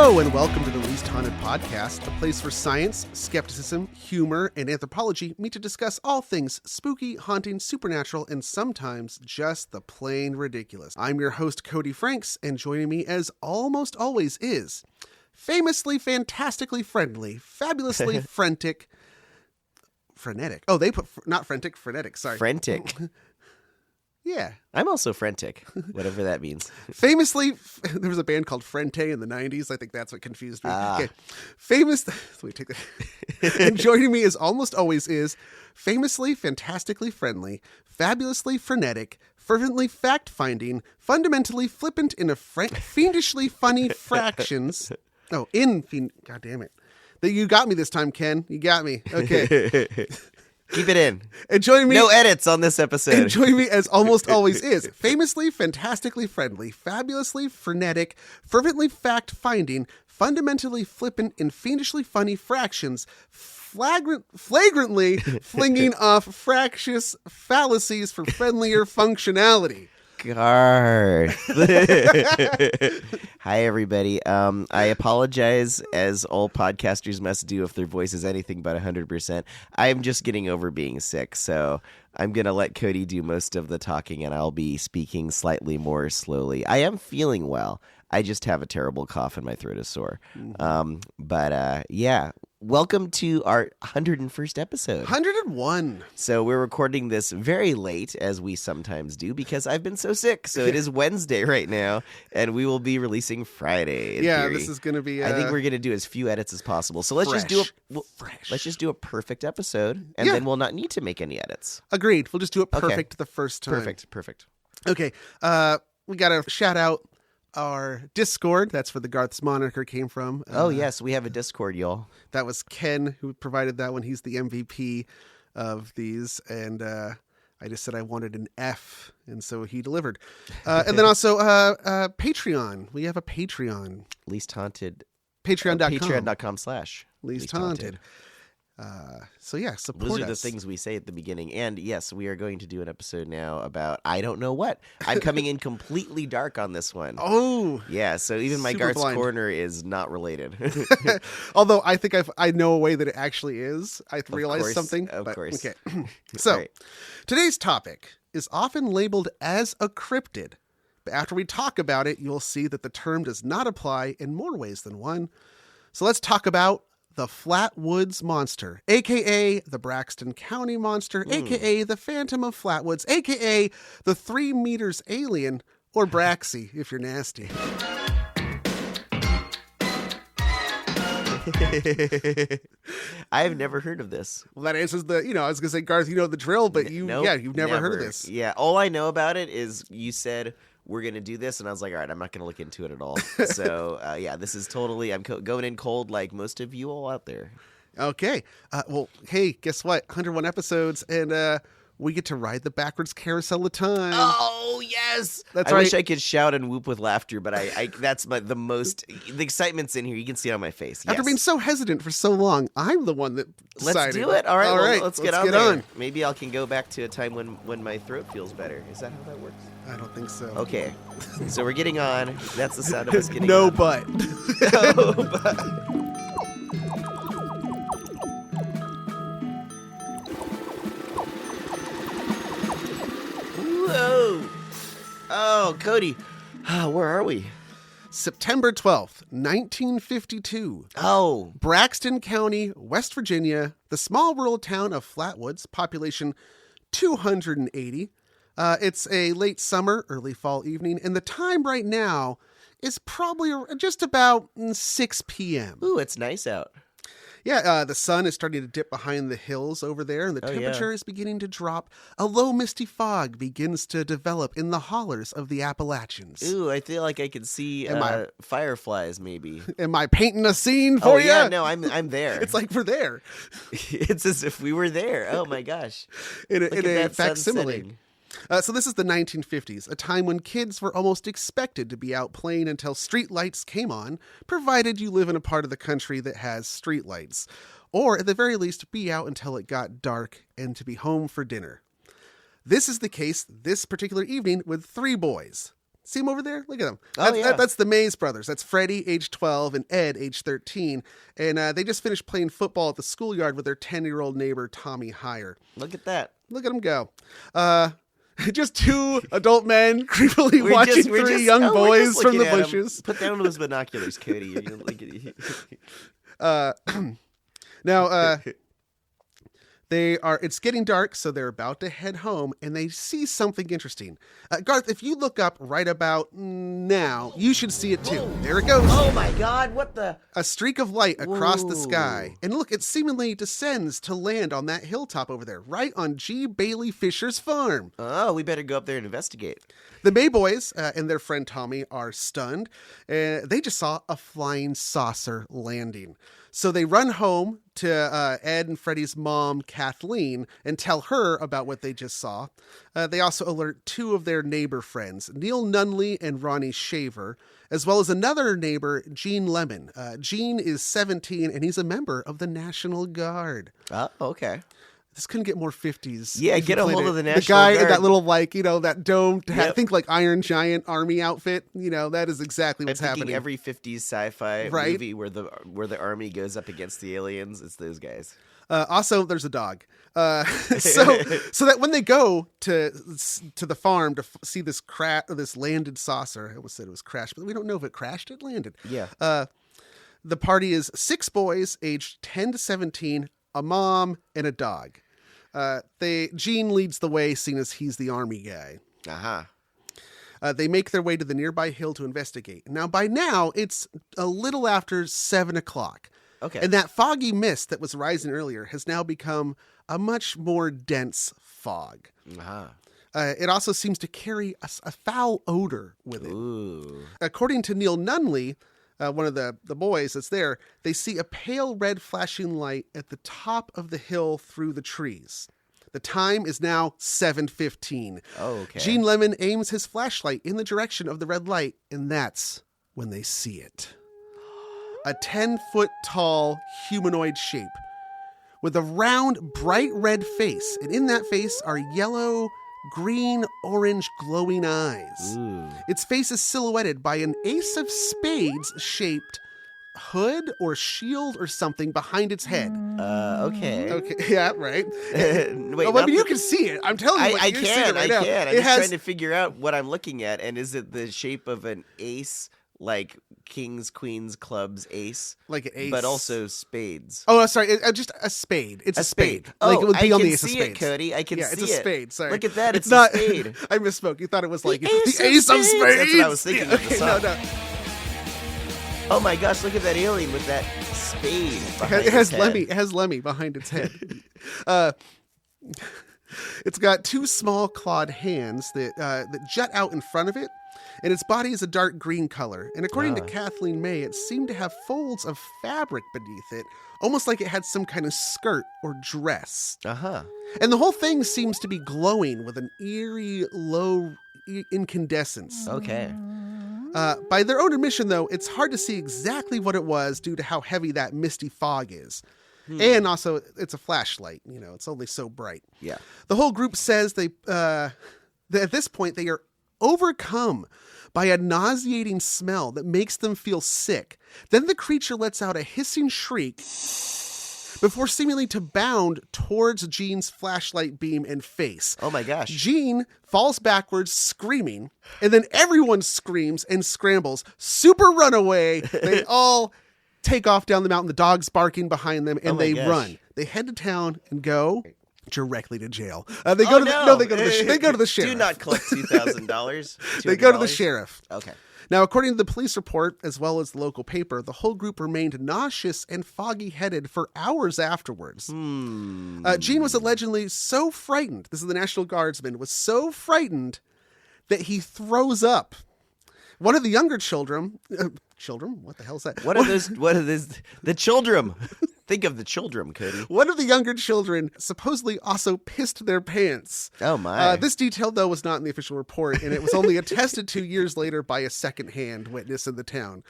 Hello and welcome to the Least Haunted Podcast, a place where science, skepticism, humor, and anthropology meet to discuss all things spooky, haunting, supernatural, and sometimes just the plain ridiculous. I'm your host, Cody Franks, and joining me as almost always is famously, fantastically friendly, fabulously frenetic. Oh, they put not frenetic, sorry. Frantic. Yeah. I'm also frantic, whatever that means. Famously, there was a band called Frente in the 90s. I think that's what confused me. Okay. Let me take that. And joining me as almost always is famously, fantastically friendly, fabulously frenetic, fervently fact-finding, fundamentally flippant in a fiendishly funny fractions. God damn it. You got me this time, Ken. You got me. Okay. Keep it in. And joining me, no edits on this episode. And joining me, as almost always is, famously, fantastically friendly, fabulously frenetic, fervently fact-finding, fundamentally flippant, and fiendishly funny fractions, flagrantly flinging off fractious fallacies for friendlier functionality. Garth. Hi, everybody. I apologize, as all podcasters must do if their voice is anything but 100%. I'm just getting over being sick, so I'm going to let Cody do most of the talking, and I'll be speaking slightly more slowly. I am feeling well. I just have a terrible cough and my throat is sore. Yeah. Welcome to our 101st episode. 101. So we're recording this very late, as we sometimes do, because I've been so sick. So it is Wednesday right now, and we will be releasing Friday. In theory. This is going to be. I think we're going to do as few edits as possible. So let's just do a perfect episode, and then we'll not need to make any edits. Agreed. We'll just do it perfect the first time. Perfect. Okay. We got to shout out our Discord. That's where the Garth's moniker came from. Yes, we have a Discord, y'all. That was Ken who provided that one. He's the MVP of these, and I just said I wanted an F, and so he delivered. And then also Patreon. We have a Patreon. Least Haunted. Patreon.com. Patreon.com/Least Haunted. Support Those are the us. things we say at the beginning. And yes, we are going to do an episode now about I don't know what. I'm coming in completely dark on this one. Oh. Yeah, so even my Garth's Corner is not related. Although I think I know a way that it actually is. I realized something. Of course. Okay. So, right. Today's topic is often labeled as a cryptid. But after we talk about it, you'll see that the term does not apply in more ways than one. So let's talk about the Flatwoods Monster, a.k.a. the Braxton County Monster, a.k.a. the Phantom of Flatwoods, a.k.a. the 3 meters alien, or Braxy, if you're nasty. I've never heard of this. Well, that answers I was going to say, Garth, you know the drill, but you've never heard of this. Yeah, all I know about it is you said we're going to do this, and I was like, all right, I'm not going to look into it at all. So, this is totally, I'm going in cold like most of you all out there. Okay. Hey, guess what? 101 episodes, and we get to ride the backwards carousel of time. Oh, yes! That's I right. wish I could shout and whoop with laughter, but the excitement's in here. You can see it on my face. Yes. After being so hesitant for so long, I'm the one that decided. Let's do it. All right, let's get on. On. Maybe I can go back to a time when my throat feels better. Is that how that works? I don't think so. Okay, so we're getting on. That's the sound of us getting no on. But. No but. Whoa! Oh, Cody, where are we? September 12th, 1952. Oh. Braxton County, West Virginia, the small rural town of Flatwoods, population 280. It's a late summer, early fall evening, and the time right now is probably just about 6 p.m. Ooh, it's nice out. Yeah, the sun is starting to dip behind the hills over there, and the temperature is beginning to drop. A low misty fog begins to develop in the hollers of the Appalachians. Ooh, I feel like I can see fireflies, maybe. Am I painting a scene for you? Yeah, no, I'm there. It's like we're there. It's as if we were there. Oh, my gosh. in a facsimile. So this is the 1950s, a time when kids were almost expected to be out playing until street lights came on, provided you live in a part of the country that has street lights. Or, at the very least, be out until it got dark and to be home for dinner. This is the case this particular evening with 3 boys. See them over there? Look at them. Oh, That's the Mays brothers. That's Freddie, age 12, and Ed, age 13. And they just finished playing football at the schoolyard with their 10-year-old neighbor, Tommy Heyer. Look at that. Look at them go. Just two adult men creepily watching three young boys from the bushes. Put down those binoculars, Cody. You're gonna look at Now, it's getting dark, so they're about to head home, and they see something interesting. Garth, if you look up right about now, you should see it too. There it goes. Oh my God, what the? A streak of light across the sky. And look, it seemingly descends to land on that hilltop over there, right on G. Bailey Fisher's farm. Oh, we better go up there and investigate. The May boys and their friend Tommy are stunned. They just saw a flying saucer landing. So they run home to Ed and Freddie's mom, Kathleen, and tell her about what they just saw. They also alert two of their neighbor friends, Neil Nunley and Ronnie Shaver, as well as another neighbor, Gene Lemon. Gene is 17, and he's a member of the National Guard. Oh, okay. This couldn't get more 50s. Yeah, get a hold of the National Guard. The guy Guard. in that little, that dome, think like Iron Giant army outfit. That is exactly what's happening. Every 50s sci-fi movie where the army goes up against the aliens, it's those guys. Also, there's a dog. So that when they go to the farm to see this landed saucer, I almost said it was crashed, but we don't know if it crashed. It landed. Yeah. The party is 6 boys aged 10 to 17, a mom, and a dog. Gene leads the way, seeing as he's the army guy. They make their way to the nearby hill to investigate. Now, by now, it's a little after 7 o'clock. Okay. And that foggy mist that was rising earlier has now become a much more dense fog. It also seems to carry a foul odor with it. Ooh. According to Neil Nunley, one of the boys that's there, they see a pale red flashing light at the top of the hill through the trees. The time is now 7:15. Oh, okay. Gene Lemon aims his flashlight in the direction of the red light, and that's when they see it. A 10-foot tall humanoid shape with a round, bright red face. And in that face are yellow, green, orange glowing eyes. Ooh. Its face is silhouetted by an ace of spades shaped hood or shield or something behind its head. Okay. Yeah, right. Wait, you can see it. I'm telling you, I can see it right now. can. I'm just trying to figure out what I'm looking at. And is it the shape of an ace, like kings, queens, clubs, ace? Like an ace. But also spades. Oh, sorry. Just a spade. It's a spade. Like it would be I on can the ace of see spades. it, Cody. I can see it. It's a spade. Sorry. Look at that. It's not, a spade. I misspoke. You thought it was like the ace of spades. That's what I was thinking of the song. No. Oh my gosh, look at that alien with that spade behind It has its head. It has Lemmy behind its head. It's got 2 small clawed hands that jut out in front of it, and its body is a dark green color. And according to Kathleen May, it seemed to have folds of fabric beneath it, almost like it had some kind of skirt or dress. And the whole thing seems to be glowing with an eerie, low incandescence. Okay. By their own admission, though, it's hard to see exactly what it was due to how heavy that misty fog is. And also, it's a flashlight. It's only so bright. Yeah. The whole group says that at this point, they are overcome by a nauseating smell that makes them feel sick. Then the creature lets out a hissing shriek before seemingly to bound towards Gene's flashlight beam and face. Oh my gosh. Gene falls backwards screaming, and then everyone screams and scrambles. Super runaway. They all take off down the mountain, the dogs barking behind them, and they run. They head to town and go directly to jail. They go to the sheriff. Do not collect $2,000. They go to the sheriff. Okay. Now, according to the police report, as well as the local paper, the whole group remained nauseous and foggy-headed for hours afterwards. Gene was allegedly so frightened, this is the National Guardsman, was so frightened that he throws up. One of the younger children, what the hell is that? What are those? The children. Think of the children, Cody. One of the younger children supposedly also pissed their pants. Oh, my. This detail, though, was not in the official report, and it was only attested 2 years later by a second-hand witness in the town.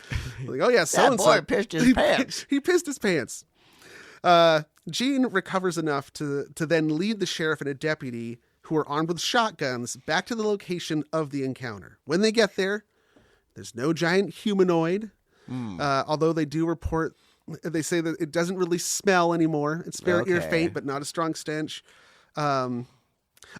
Like, oh, yeah, so-and-so. That boy pissed his pants. He pissed his pants. Gene recovers enough to then lead the sheriff and a deputy who are armed with shotguns back to the location of the encounter. When they get there, there's no giant humanoid, although they do report, they say that it doesn't really smell anymore. It's very ear faint, but not a strong stench.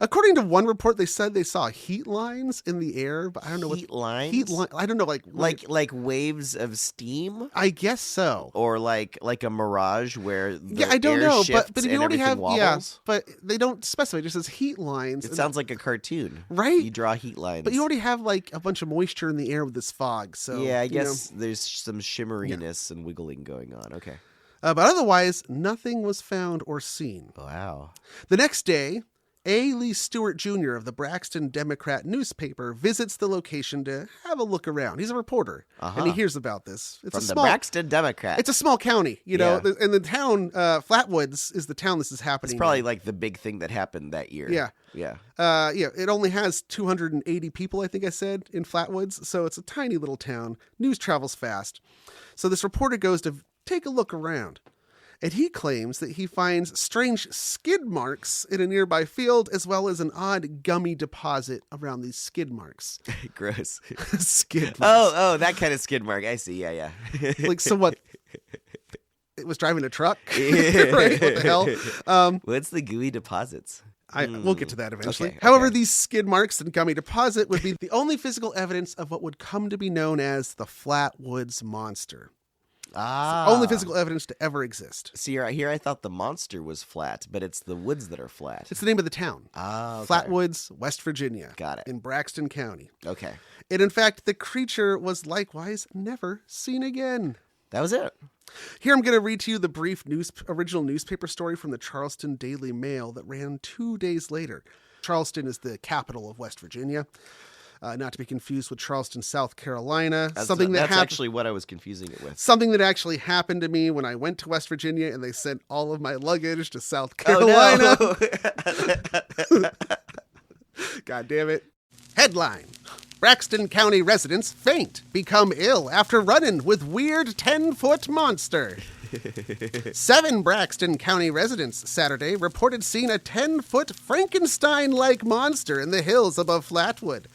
According to one report, they said they saw heat lines in the air, but I don't know what lines. Heat line. I don't know, like waves of steam. I guess so, or like a mirage where the I don't air know, shifts but and you already have wobbles. but they don't specify. It just says heat lines. It sounds like a cartoon, right? You draw heat lines, but you already have like a bunch of moisture in the air with this fog. So yeah, I guess there's some shimmeriness and wiggling going on. Okay, but otherwise, nothing was found or seen. Wow. The next day, A. Lee Stewart Jr. of the Braxton Democrat newspaper visits the location to have a look around. He's a reporter, and he hears about this. From the Braxton Democrat. It's a small county, you know, and the town, Flatwoods, is the town this is happening. It's probably like the big thing that happened that year. Yeah. It only has 280 people, I think I said, in Flatwoods, so it's a tiny little town. News travels fast. So this reporter goes to take a look around. And he claims that he finds strange skid marks in a nearby field, as well as an odd gummy deposit around these skid marks. Gross. Skid marks. Oh, that kind of skid mark. I see. Yeah. Like, so what? It was driving a truck? Right? What the hell? What's the gooey deposits? We'll get to that eventually. Okay. However, these skid marks and gummy deposit would be the only physical evidence of what would come to be known as the Flatwoods Monster. Only physical evidence to ever exist. See, here I thought the monster was flat, but it's the woods that are flat. It's the name of the town. Okay. Flatwoods, West Virginia. Got it. In Braxton County. Okay. And in fact, the creature was likewise never seen again. That was it. Here I'm going to read to you the brief original newspaper story from the Charleston Daily Mail that ran 2 days later. Charleston is the capital of West Virginia. Not to be confused with Charleston, South Carolina. That's actually what I was confusing it with. Something that actually happened to me when I went to West Virginia and they sent all of my luggage to South Carolina. Oh, no. God damn it. Headline: Braxton County residents faint, become ill after run-in with weird 10-foot monster. 7 Braxton County residents Saturday reported seeing a 10-foot Frankenstein-like monster in the hills above Flatwood.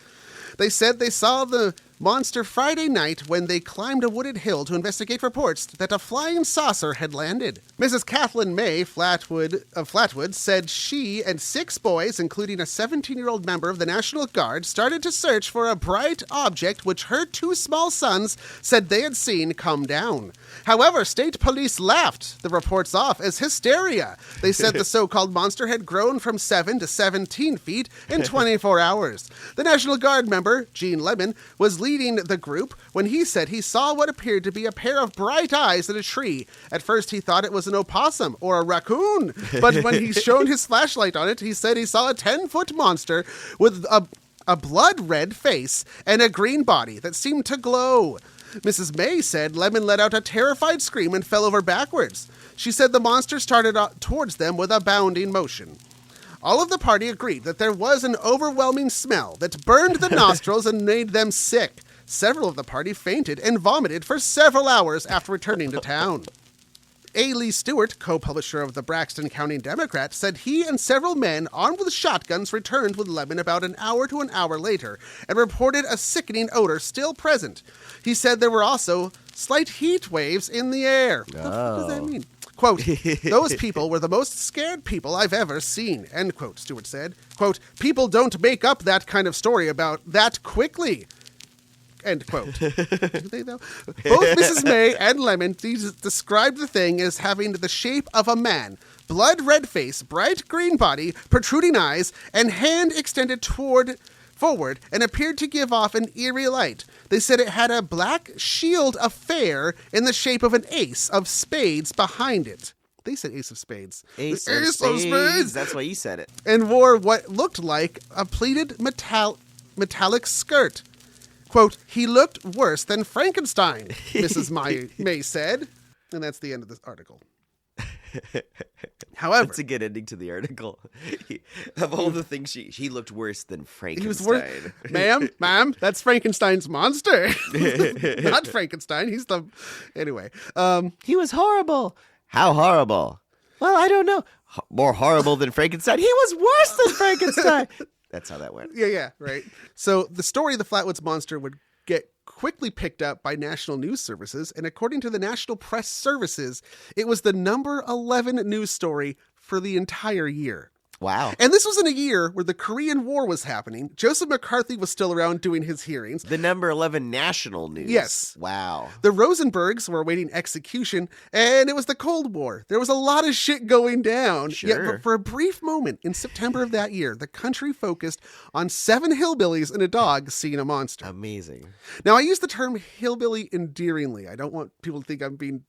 They said they saw the monster Friday night when they climbed a wooded hill to investigate reports that a flying saucer had landed. Mrs. Kathleen May of Flatwood said she and 6 boys, including a 17-year-old member of the National Guard, started to search for a bright object which her 2 small sons said they had seen come down. However, state police laughed the reports off as hysteria. They said the so-called monster had grown from 7 to 17 feet in 24 hours. The National Guard member, Gene Lemon, was leading the group when he said he saw what appeared to be a pair of bright eyes in a tree. At first, he thought it was an opossum or a raccoon, but when he shone his flashlight on it, he said he saw a 10-foot monster with a blood-red face and a green body that seemed to glow. Mrs. May said Lemon let out a terrified scream and fell over backwards. She said the monster started towards them with a bounding motion. All of the party agreed that there was an overwhelming smell that burned the nostrils and made them sick. Several of the party fainted and vomited for several hours after returning to town. A. Lee Stewart, co-publisher of the Braxton County Democrat, said he and several men armed with shotguns returned with Lemon about an hour to an hour later and reported a sickening odor still present. He said there were also slight heat waves in the air. What the fuck does that mean? Quote, those people were the most scared people I've ever seen, end quote, Stewart said. Quote, people don't make up that kind of story about that quickly. End quote. Do they, though? Both Mrs. May and Lemon described the thing as having the shape of a man, blood-red face, bright green body, protruding eyes, and hand extended forward and appeared to give off an eerie light. They said it had a black shield affair in the shape of an ace of spades behind it. They said ace of spades. Ace of spades. That's why you said it. And wore what looked like a pleated metallic skirt. Quote, he looked worse than Frankenstein, Mrs. May said. And that's the end of this article. However, that's a good ending to the article. Of all the things he looked worse than Frankenstein. He was worse. Ma'am, that's Frankenstein's monster. Not Frankenstein. He's the... Anyway. He was horrible. How horrible? Well, I don't know. more horrible than Frankenstein. He was worse than Frankenstein. That's how that went. Yeah, right. So the story of the Flatwoods Monster would get quickly picked up by national news services, and according to the National Press Services, it was the number 11 news story for the entire year. Wow. And this was in a year where the Korean War was happening. Joseph McCarthy was still around doing his hearings. The number 11 national news. Yes. Wow. The Rosenbergs were awaiting execution, and it was the Cold War. There was a lot of shit going down. Sure. Yet, but for a brief moment in September of that year, the country focused on 7 hillbillies and a dog seeing a monster. Amazing. Now, I use the term hillbilly endearingly. I don't want people to think I'm being,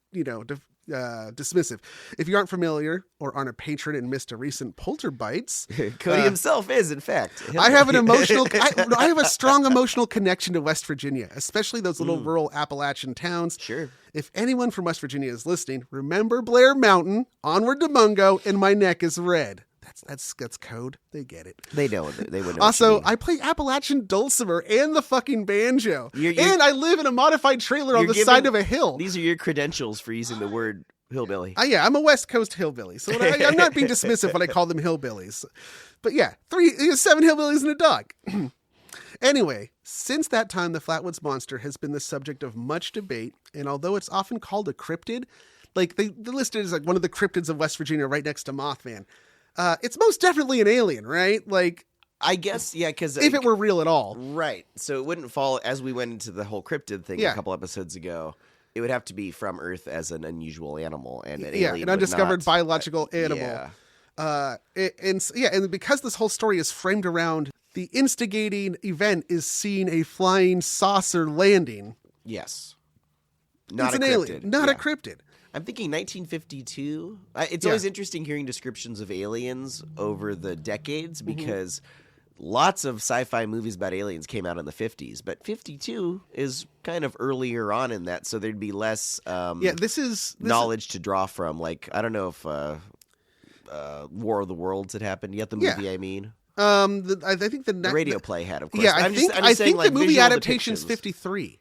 dismissive. If you aren't familiar or aren't a patron and missed a recent Polterbites, Cody himself is, in fact. I have an emotional. I have a strong emotional connection to West Virginia, especially those little rural Appalachian towns. Sure. If anyone from West Virginia is listening, remember Blair Mountain, onward to Mungo, and my neck is red. That's code. They get it. They know. They would know. Also, I play Appalachian dulcimer and the fucking banjo, and I live in a modified trailer on the side of a hill. These are your credentials for using the word hillbilly. Yeah, I'm a West Coast hillbilly, so I'm not being dismissive when I call them hillbillies. But yeah, 7 hillbillies and a dog. Anyway, since that time, the Flatwoods Monster has been the subject of much debate, and although it's often called a cryptid, like they listed it as like one of the cryptids of West Virginia, right next to Mothman. It's most definitely an alien, right? Like, I guess, yeah, because if it were real at all, right? So it wouldn't fall as we went into the whole cryptid thing a couple episodes ago. It would have to be from Earth as an unusual animal and an alien, an undiscovered biological animal. Yeah. And because this whole story is framed around the instigating event is seeing a flying saucer landing. Yes, It's an alien, not a cryptid. I'm thinking 1952. It's always interesting hearing descriptions of aliens over the decades because lots of sci-fi movies about aliens came out in the 50s, but 52 is kind of earlier on in that, so there'd be less knowledge to draw from. Like, I don't know if War of the Worlds had happened yet, the movie, I mean. I think the radio play had, of course. Yeah, I think the movie adaptation's 53.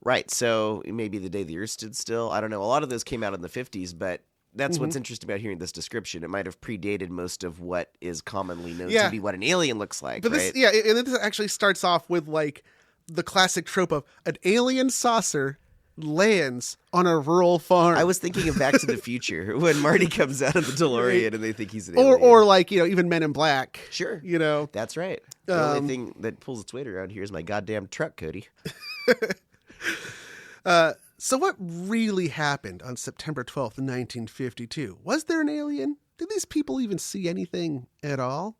Right, so maybe The Day the Earth Stood Still. I don't know. A lot of those came out in the 50s, but that's what's interesting about hearing this description. It might have predated most of what is commonly known to be what an alien looks like, but right? And this actually starts off with, like, the classic trope of an alien saucer lands on a rural farm. I was thinking of Back to the Future, when Marty comes out of the DeLorean and they think he's an alien. Or like, even Men in Black. Sure. That's right. The only thing that pulls its weight around here is my goddamn truck, Cody. So what really happened on September 12th, 1952? Was there an alien? Did these people even see anything at all?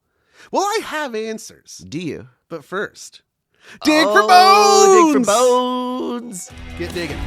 Well, I have answers. Do you? But first, dig for bones! Dig for bones! Get digging.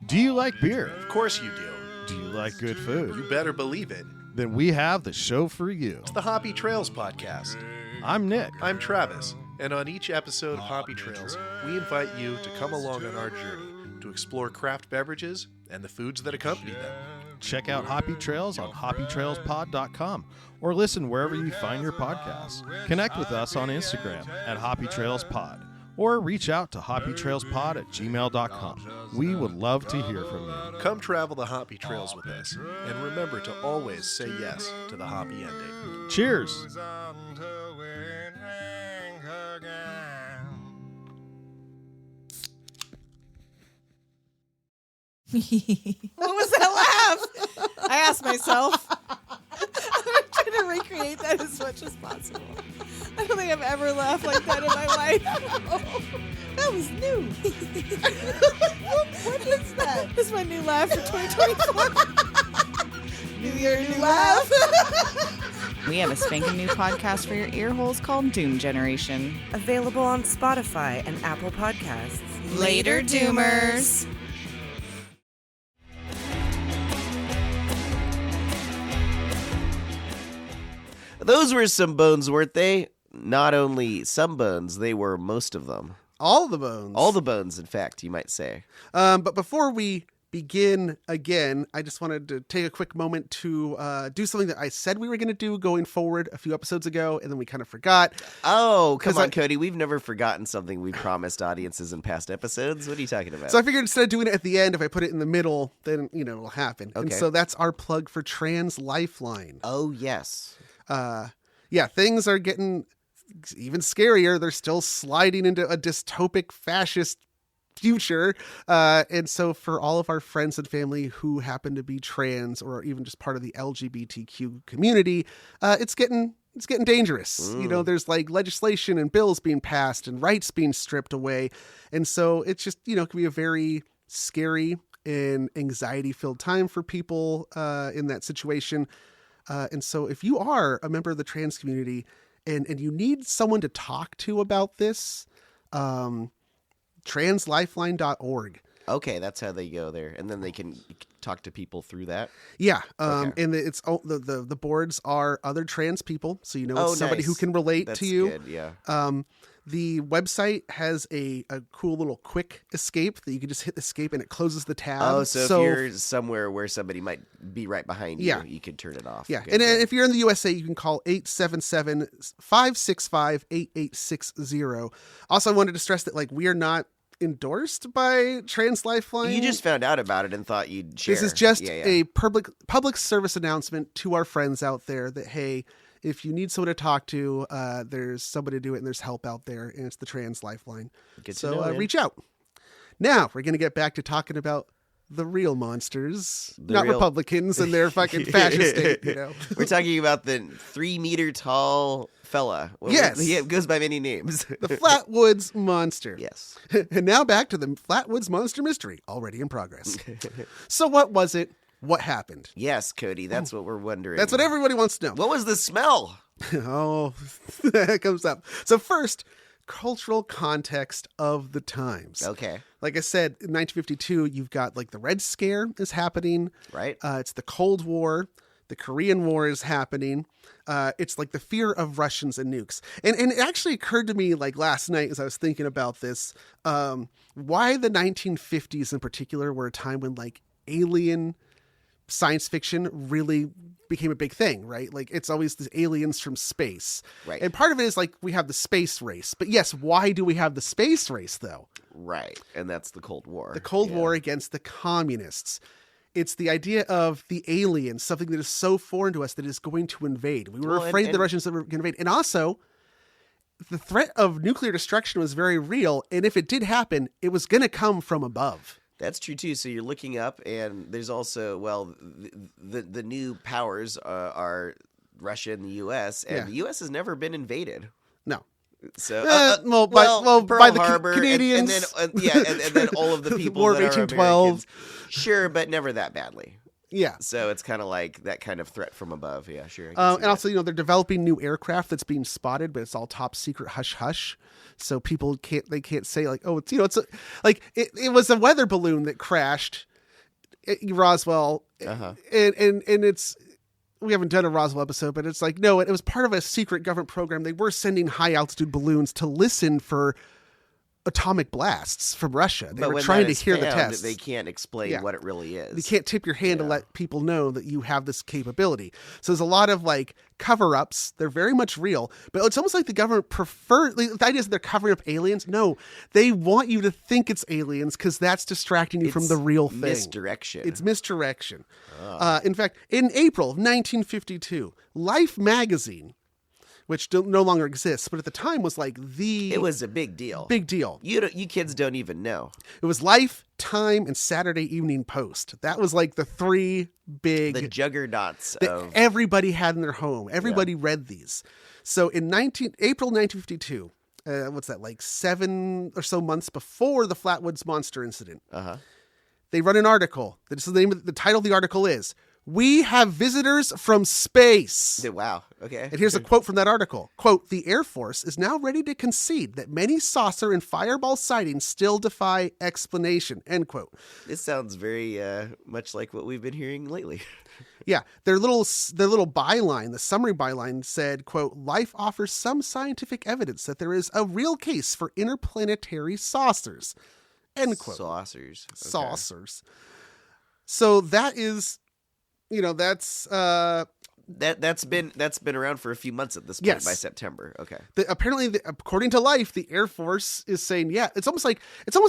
Do you like beer? Of course you do. Do you like good food? You better believe it. Then we have the show for you. It's the Hoppy Trails Podcast. I'm Nick. I'm Travis. And on each episode of Hoppy Trails, we invite you to come along on our journey to explore craft beverages and the foods that accompany them. Check out Hoppy Trails on hoppytrailspod.com or listen wherever you find your podcasts. Connect with us on Instagram at hoppytrailspod or reach out to hoppytrailspod@gmail.com. We would love to hear from you. Come travel the Hoppy Trails with us, and remember to always say yes to the hoppy ending. Cheers! What was that laugh? I asked myself. I'm trying to recreate that as much as possible. I don't think I've ever laughed like that in my life. That was new. What is that? This is my new laugh for 2024. New Year, new laugh. We have a spanking new podcast for your ear holes called Doom Generation. Available on Spotify and Apple Podcasts. Later, Doomers. Those were some bones, weren't they? Not only some bones, they were most of them. All the bones. All the bones, in fact, you might say. But before we begin again, I just wanted to take a quick moment to do something that I said we were going to do going forward a few episodes ago, and then we kind of forgot. Oh, come on, Cody. We've never forgotten something we promised audiences in past episodes. What are you talking about? So I figured instead of doing it at the end, if I put it in the middle, then, it'll happen. Okay. And so that's our plug for Trans Lifeline. Oh, yes. Yeah, things are getting even scarier. They're still sliding into a dystopic fascist future. And so for all of our friends and family who happen to be trans or even just part of the LGBTQ community, it's getting dangerous. There's like legislation and bills being passed and rights being stripped away. And so it's just, it can be a very scary and anxiety filled time for people in that situation. And so if you are a member of the trans community and you need someone to talk to about this, translifeline.org. Okay, that's how they go there, and then they can talk to people through that. Yeah, Okay. and it's the boards are other trans people, so it's somebody nice. who can relate That's to you. good, yeah. The website has a cool little quick escape that you can just hit escape and it closes the tab. Oh, so if you're somewhere where somebody might be right behind you, you could turn it off. Yeah, Good, and good. if you're in the USA, you can call 877-565-8860. Also, I wanted to stress that we are not endorsed by Trans Lifeline. You just found out about it and thought you'd share. This is just Yeah. a public service announcement to our friends out there that, hey, if you need someone to talk to, there's somebody to do it and there's help out there, and it's the Trans Lifeline. Good to So know, man. reach out. Now we're going to get back to talking about the real monsters, not real- Republicans and their fucking fascist state, We're talking about the 3-meter tall fella. Yes. He goes by many names. The Flatwoods Monster. Yes. And now back to the Flatwoods Monster mystery, already in progress. So what was it? What happened? Yes, Cody, that's what we're wondering. That's what everybody wants to know. What was the smell? Oh, that comes up. So first, cultural context of the times. Okay. Like I said, in 1952, you've got the Red Scare is happening. Right. It's the Cold War. The Korean War is happening. It's the fear of Russians and nukes. And it actually occurred to me last night as I was thinking about this, why the 1950s in particular were a time when alien science fiction really became a big thing, right? It's always the aliens from space. Right. And part of it is we have the space race. But yes, why do we have the space race though? Right. And that's the Cold War. The Cold War against the communists. It's the idea of the aliens, something that is so foreign to us that is going to invade. We were afraid the Russians were going to invade. And also, the threat of nuclear destruction was very real. And if it did happen, it was going to come from above. That's true too. So you're looking up, and there's also the new powers are Russia and the U.S. and the U.S. has never been invaded. No. So by Pearl the Harbor, Canadians, and then all of the people War of that are 1812. Americans. Sure, but never that badly. Yeah. So it's kind of like that kind of threat from above. Yeah, sure. I can see And that. also, they're developing new aircraft that's being spotted, but it's all top secret hush hush. So people can't say it was a weather balloon that crashed at Roswell. Uh-huh. And it's, we haven't done a Roswell episode, but it's no, it was part of a secret government program. They were sending high altitude balloons to listen for atomic blasts from Russia. They But were when trying that to is hear the found, tests. They can't explain what it really is. You can't tip your hand to let people know that you have this capability. So there's a lot of cover-ups. They're very much real, but it's almost like the government the idea is they're covering up aliens. No, they want you to think it's aliens because that's distracting you from the real thing. Misdirection. It's misdirection. In fact, in April of 1952, Life magazine, which no longer exists, but at the time was It was a big deal. Big deal. You kids don't even know. It was Life, Time, and Saturday Evening Post. That was the three big... The juggernauts that of... everybody had in their home. Everybody read these. So in April 1952, what's that, 7 or so months before the Flatwoods Monster incident, they run an article. The title of the article is, "We have visitors from space." Wow. Okay. And here's a quote from that article. Quote, "The Air Force is now ready to concede that many saucer and fireball sightings still defy explanation." End quote. This sounds very much like what we've been hearing lately. Yeah. Their little byline, the summary byline said, quote, "Life offers some scientific evidence that there is a real case for interplanetary saucers." End quote. Saucers. Okay. Saucers. So that is, that's That's been around for a few months at this point. Yes. By September. Okay. Apparently, according to Life, the Air Force is saying, it's almost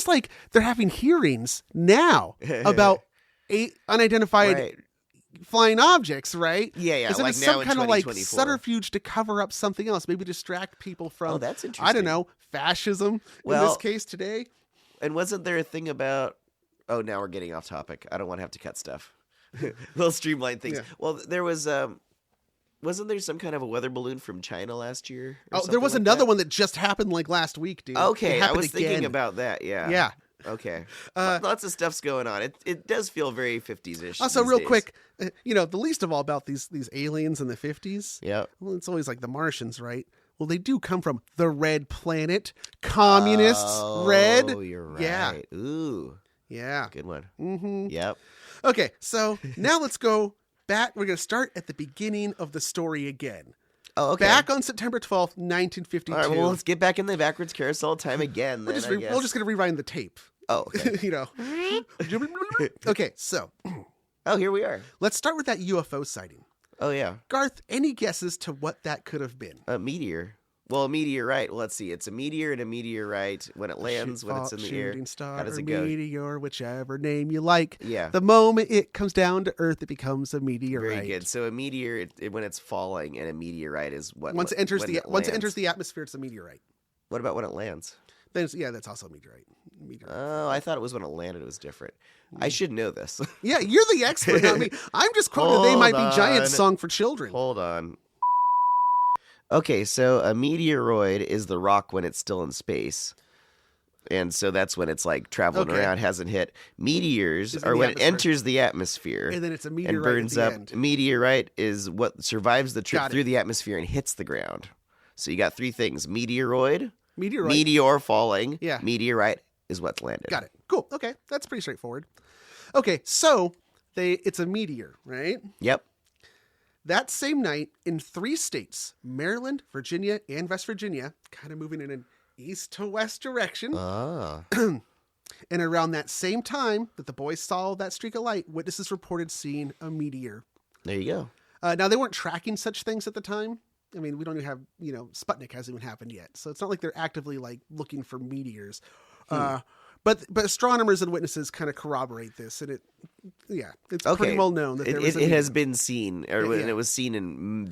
like they're having hearings now about unidentified Right. flying objects, right? Yeah. Is it Like some now in kind of like 2024. subterfuge to cover up something else? Maybe distract people from, Oh, that's interesting. I don't know, fascism in Well- this case today. And wasn't there a thing about? Oh, now we're getting off topic. I don't want to have to cut stuff. We'll streamline things. Yeah. Well, there was. Wasn't there some kind of a weather balloon from China last year? Oh, there was another one that just happened like last week, dude. It Okay, I happened was thinking again. about that. Yeah. Yeah. Okay. Lots of stuff's going on. It does feel very 50s-ish. Also, these real days. quick, the least of all about these aliens in the 50s. Yeah. Well, it's always like the Martians, right? Well, they do come from the Red Planet, communists, red. Oh, you're right. Yeah. Ooh, Yeah. good one. Mm-hmm. Yep. Okay, so now let's go back. We're going to start at the beginning of the story again. Oh, okay. Back on September 12th, 1952. All right. Well, let's get back in the backwards carousel time again. we're Then, just I guess. going to rewind the tape. Oh, okay. Okay, so Oh, here we are. let's start with that UFO sighting. Oh, yeah. Garth, any guesses to what that could have been? A meteor. Well, a meteorite. Well, let's see. It's a meteor and a meteorite when it lands, when it's in the air. Shooting star How does or it go? meteor, whichever name you like. Yeah. The moment it comes down to Earth, it becomes a meteorite. Very good. So a meteor, when it's falling, and a meteorite is what? Once it enters when the once it lands. enters the atmosphere, it's a meteorite. What about when it lands? Then that's also a meteorite. Oh, I thought it was when it landed. It was different. I should know this. Yeah, you're the expert, not me. I'm just quoting the They Might Be Giants on. song for children. Hold on. Okay, so a meteoroid is the rock when it's still in space. And so that's when it's like traveling Okay. around, hasn't hit. Meteors Is in are the when it atmosphere. enters the atmosphere And then it's a and meteorite burns at the up. end. Meteorite is what survives the trip Got it. through the atmosphere and hits the ground. So you got three things: meteoroid, Meteorite. meteor falling, Yeah. meteorite is what's landed. Got it. Cool. Okay, that's pretty straightforward. Okay, so it's a meteor, right? Yep. That same night, in 3 states, Maryland, Virginia, and West Virginia, kind of moving in an east to west direction. Ah. And around that same time that the boys saw that streak of light, witnesses reported seeing a meteor. There you go. Now, they weren't tracking such things at the time. I mean, we don't even have, Sputnik hasn't even happened yet. So it's not like they're actively like looking for meteors. But astronomers and witnesses kind of corroborate this. And it's pretty well known that there was a it has meteor. been seen, or Yeah. and it was seen in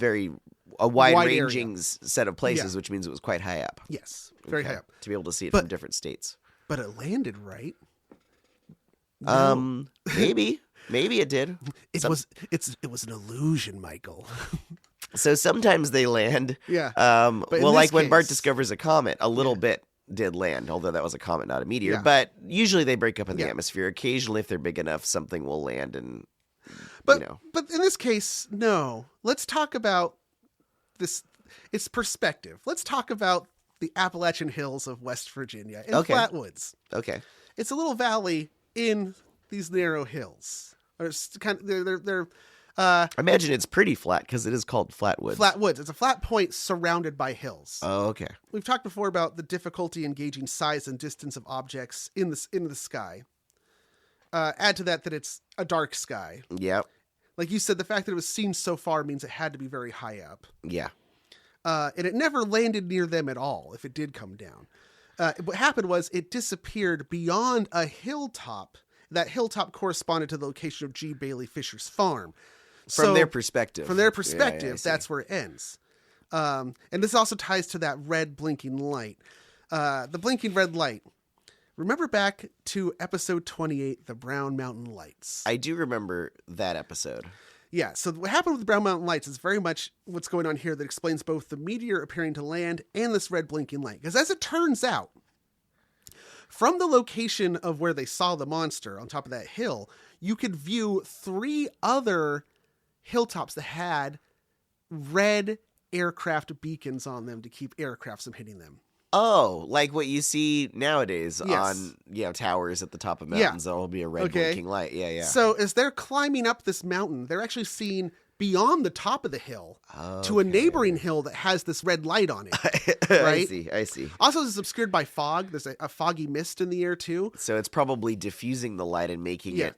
a wide-ranging area. set of places, Yeah. which means it was quite high up. Yes, very Okay. high up. To be able to see it But- from different states. But it landed right. Maybe it did. It was an illusion, Michael. So sometimes they land. Yeah. Well, in like this when Bart case- discovers a comet, a little bit did land, although that was a comet, not a meteor. Yeah. But usually they break up in the Yeah. atmosphere. Occasionally, if they're big enough, something will land and. But you know. but in this case, no. Let's talk about this. It's perspective. Let's talk about the Appalachian Hills of West Virginia and Okay. Flatwoods. Okay. It's a little valley in these narrow hills. Or it's kind of they're I imagine it's pretty flat because it is called Flatwoods. flat woods. It's a flat point surrounded by hills. Oh, okay. We've talked before about the difficulty in gauging size and distance of objects in the sky. Add to that it's a dark sky. Yep. Like you said, the fact that it was seen so far means it had to be very high up. Yeah. And it never landed near them at all if it did come down. What happened was it disappeared beyond a hilltop. That hilltop corresponded to the location of G. Bailey Fisher's farm. From their perspective. From their Yeah, perspective, I see. that's where it ends. And this also ties to that red blinking light. The blinking red light. Remember back to episode 28, the Brown Mountain Lights. I do remember that episode. Yeah, so what happened with the Brown Mountain Lights is very much what's going on here that explains both the meteor appearing to land and this red blinking light. Because as it turns out, from the location of where they saw the monster on top of that hill, you could view 3 other hilltops that had red aircraft beacons on them to keep aircraft from hitting them. Oh, like what you see nowadays Yes. on towers at the top of Yeah. mountains. There will be a red Okay. blinking light. Yeah, yeah. So as they're climbing up this mountain, they're actually seeing beyond the top of the hill to a neighboring hill that has this red light on it. Right? I see. Also, it's obscured by fog. There's a foggy mist in the air, too. So it's probably diffusing the light and making it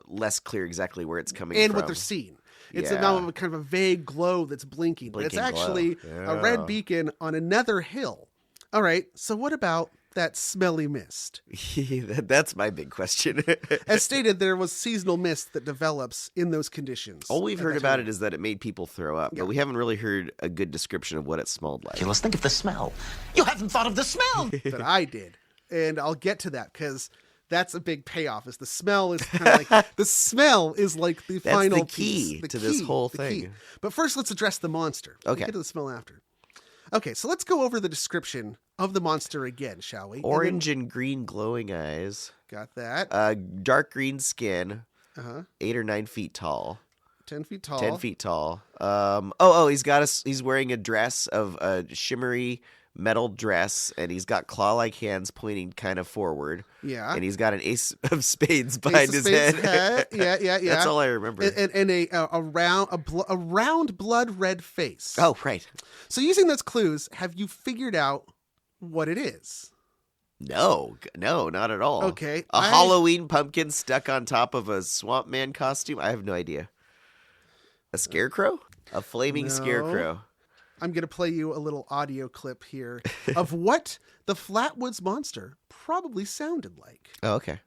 less clear exactly where it's coming from. And what they're seeing. It's now kind of a vague glow that's blinking. But it's actually a red beacon on another hill. All right, so what about that smelly mist? That's my big question. As stated, there was seasonal mist that develops in those conditions. All we've heard about it is that it made people throw up, but we haven't really heard a good description of what it smelled like. Okay, let's think of the smell. You haven't thought of the smell! That I did. And I'll get to that because that's a big payoff. Is the smell is kind of like the smell is like the final key piece, to this whole thing. But first, let's address the monster. Okay. We'll get to the smell after. Okay, so let's go over the description of the monster again, shall we? Orange and green glowing eyes. Got that. Dark green skin. 8 or 9 feet tall. 10 feet tall. 10 feet tall. He's wearing a dress of a shimmery metal dress, and he's got claw-like hands pointing kind of forward. Yeah. And he's got an ace of spades behind his head. Yeah. That's all I remember. And a round blood red face. Oh, right. So using those clues, have you figured out what it is? No, not at all. Okay. A Halloween pumpkin stuck on top of a swamp man costume? I have no idea. A scarecrow? A flaming scarecrow. I'm going to play you a little audio clip here of what the Flatwoods Monster probably sounded like. Oh, okay.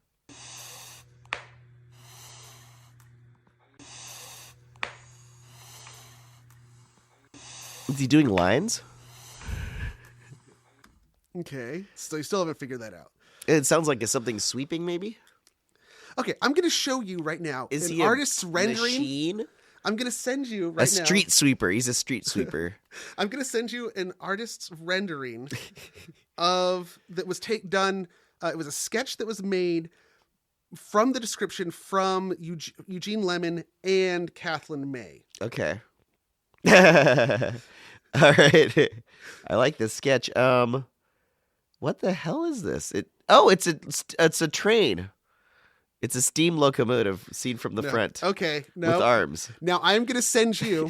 Is he doing lines? Okay, so you still haven't figured that out. It sounds like it's something sweeping, maybe? Okay, I'm going to show you right now Is an he artist's rendering. Machine? I'm going to send you right now. A street sweeper. He's a street sweeper. I'm going to send you an artist's rendering that was done. It was a sketch that was made from the description from Eugene Lemon and Kathleen May. Okay. All right. I like this sketch. What the hell is this? It's a train. It's a steam locomotive seen from the front. Okay, no. With arms. Now I'm going to send you.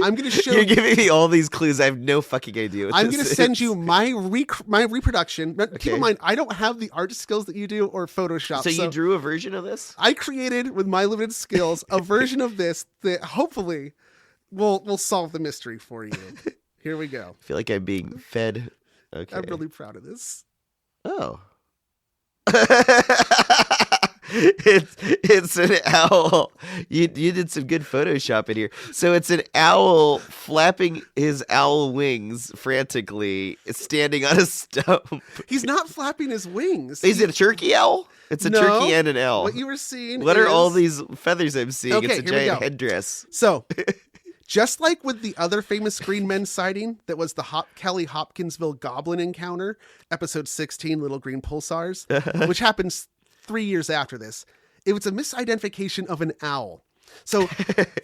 I'm going to show. You're giving me all these clues. I have no fucking idea what I'm this going to is. send you my reproduction. Keep Okay. in mind, I don't have the art skills that you do or Photoshop. So you drew a version of this? I created with my limited skills a version of this that hopefully will solve the mystery for you. Here we go. I feel like I'm being fed. Okay. I'm really proud of this. Oh. It's an owl. You did some good Photoshop in here. So it's an owl flapping his owl wings frantically, standing on a stump. He's not flapping his wings. Is it a turkey owl? It's a turkey and an owl. What you were seeing What are all these feathers I'm seeing? Okay, it's a here we giant go. headdress. So, just like with the other famous Green Men sighting that was the Kelly Hopkinsville Goblin encounter, episode 16, Little Green Pulsars, which happens 3 years after this, it was a misidentification of an owl. So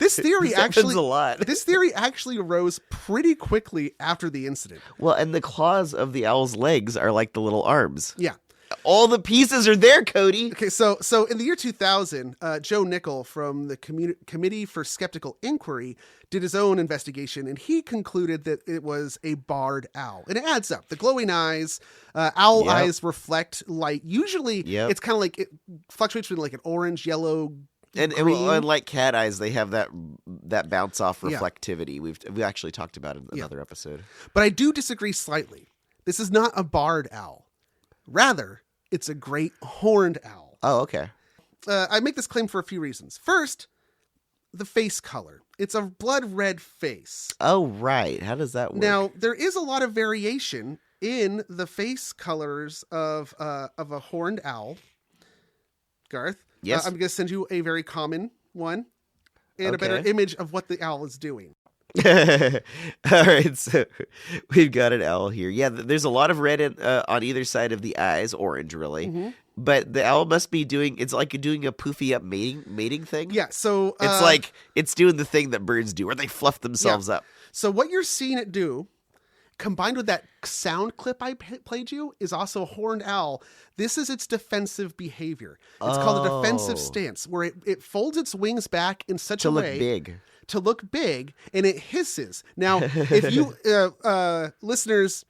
this theory This happens a lot. This theory actually arose pretty quickly after the incident. Well, and the claws of the owl's legs are like the little arms. Yeah. All the pieces are there, Cody. Okay, so in the year 2000, Joe Nickel from the Committee for Skeptical Inquiry did his own investigation, and he concluded that it was a barred owl. And it adds up. The glowing eyes, owl eyes reflect light. Usually, it's kind of like it fluctuates between like an orange, yellow, and like cat eyes, they have that bounce off reflectivity. We actually talked about it in another episode. But I do disagree slightly. This is not a barred owl. Rather, it's a great horned owl. Oh, okay. I make this claim for a few reasons. First, the face color. It's a blood red face. Oh, right. How does that work? Now, there is a lot of variation in the face colors of a horned owl. Garth? Yes? I'm going to send you a very common one and a better image of what the owl is doing. All right, so we've got an owl here. Yeah, there's a lot of red on either side of the eyes, orange really. Mm-hmm. But the owl must be doing a poofy up mating thing. Yeah, so it's like it's doing the thing that birds do, where they fluff themselves up. So what you're seeing it do, combined with that sound clip I played you, is also a horned owl. This is its defensive behavior. It's called a defensive stance, where it folds its wings back in such a way to look big. to look big, and it hisses. Now, if you listeners,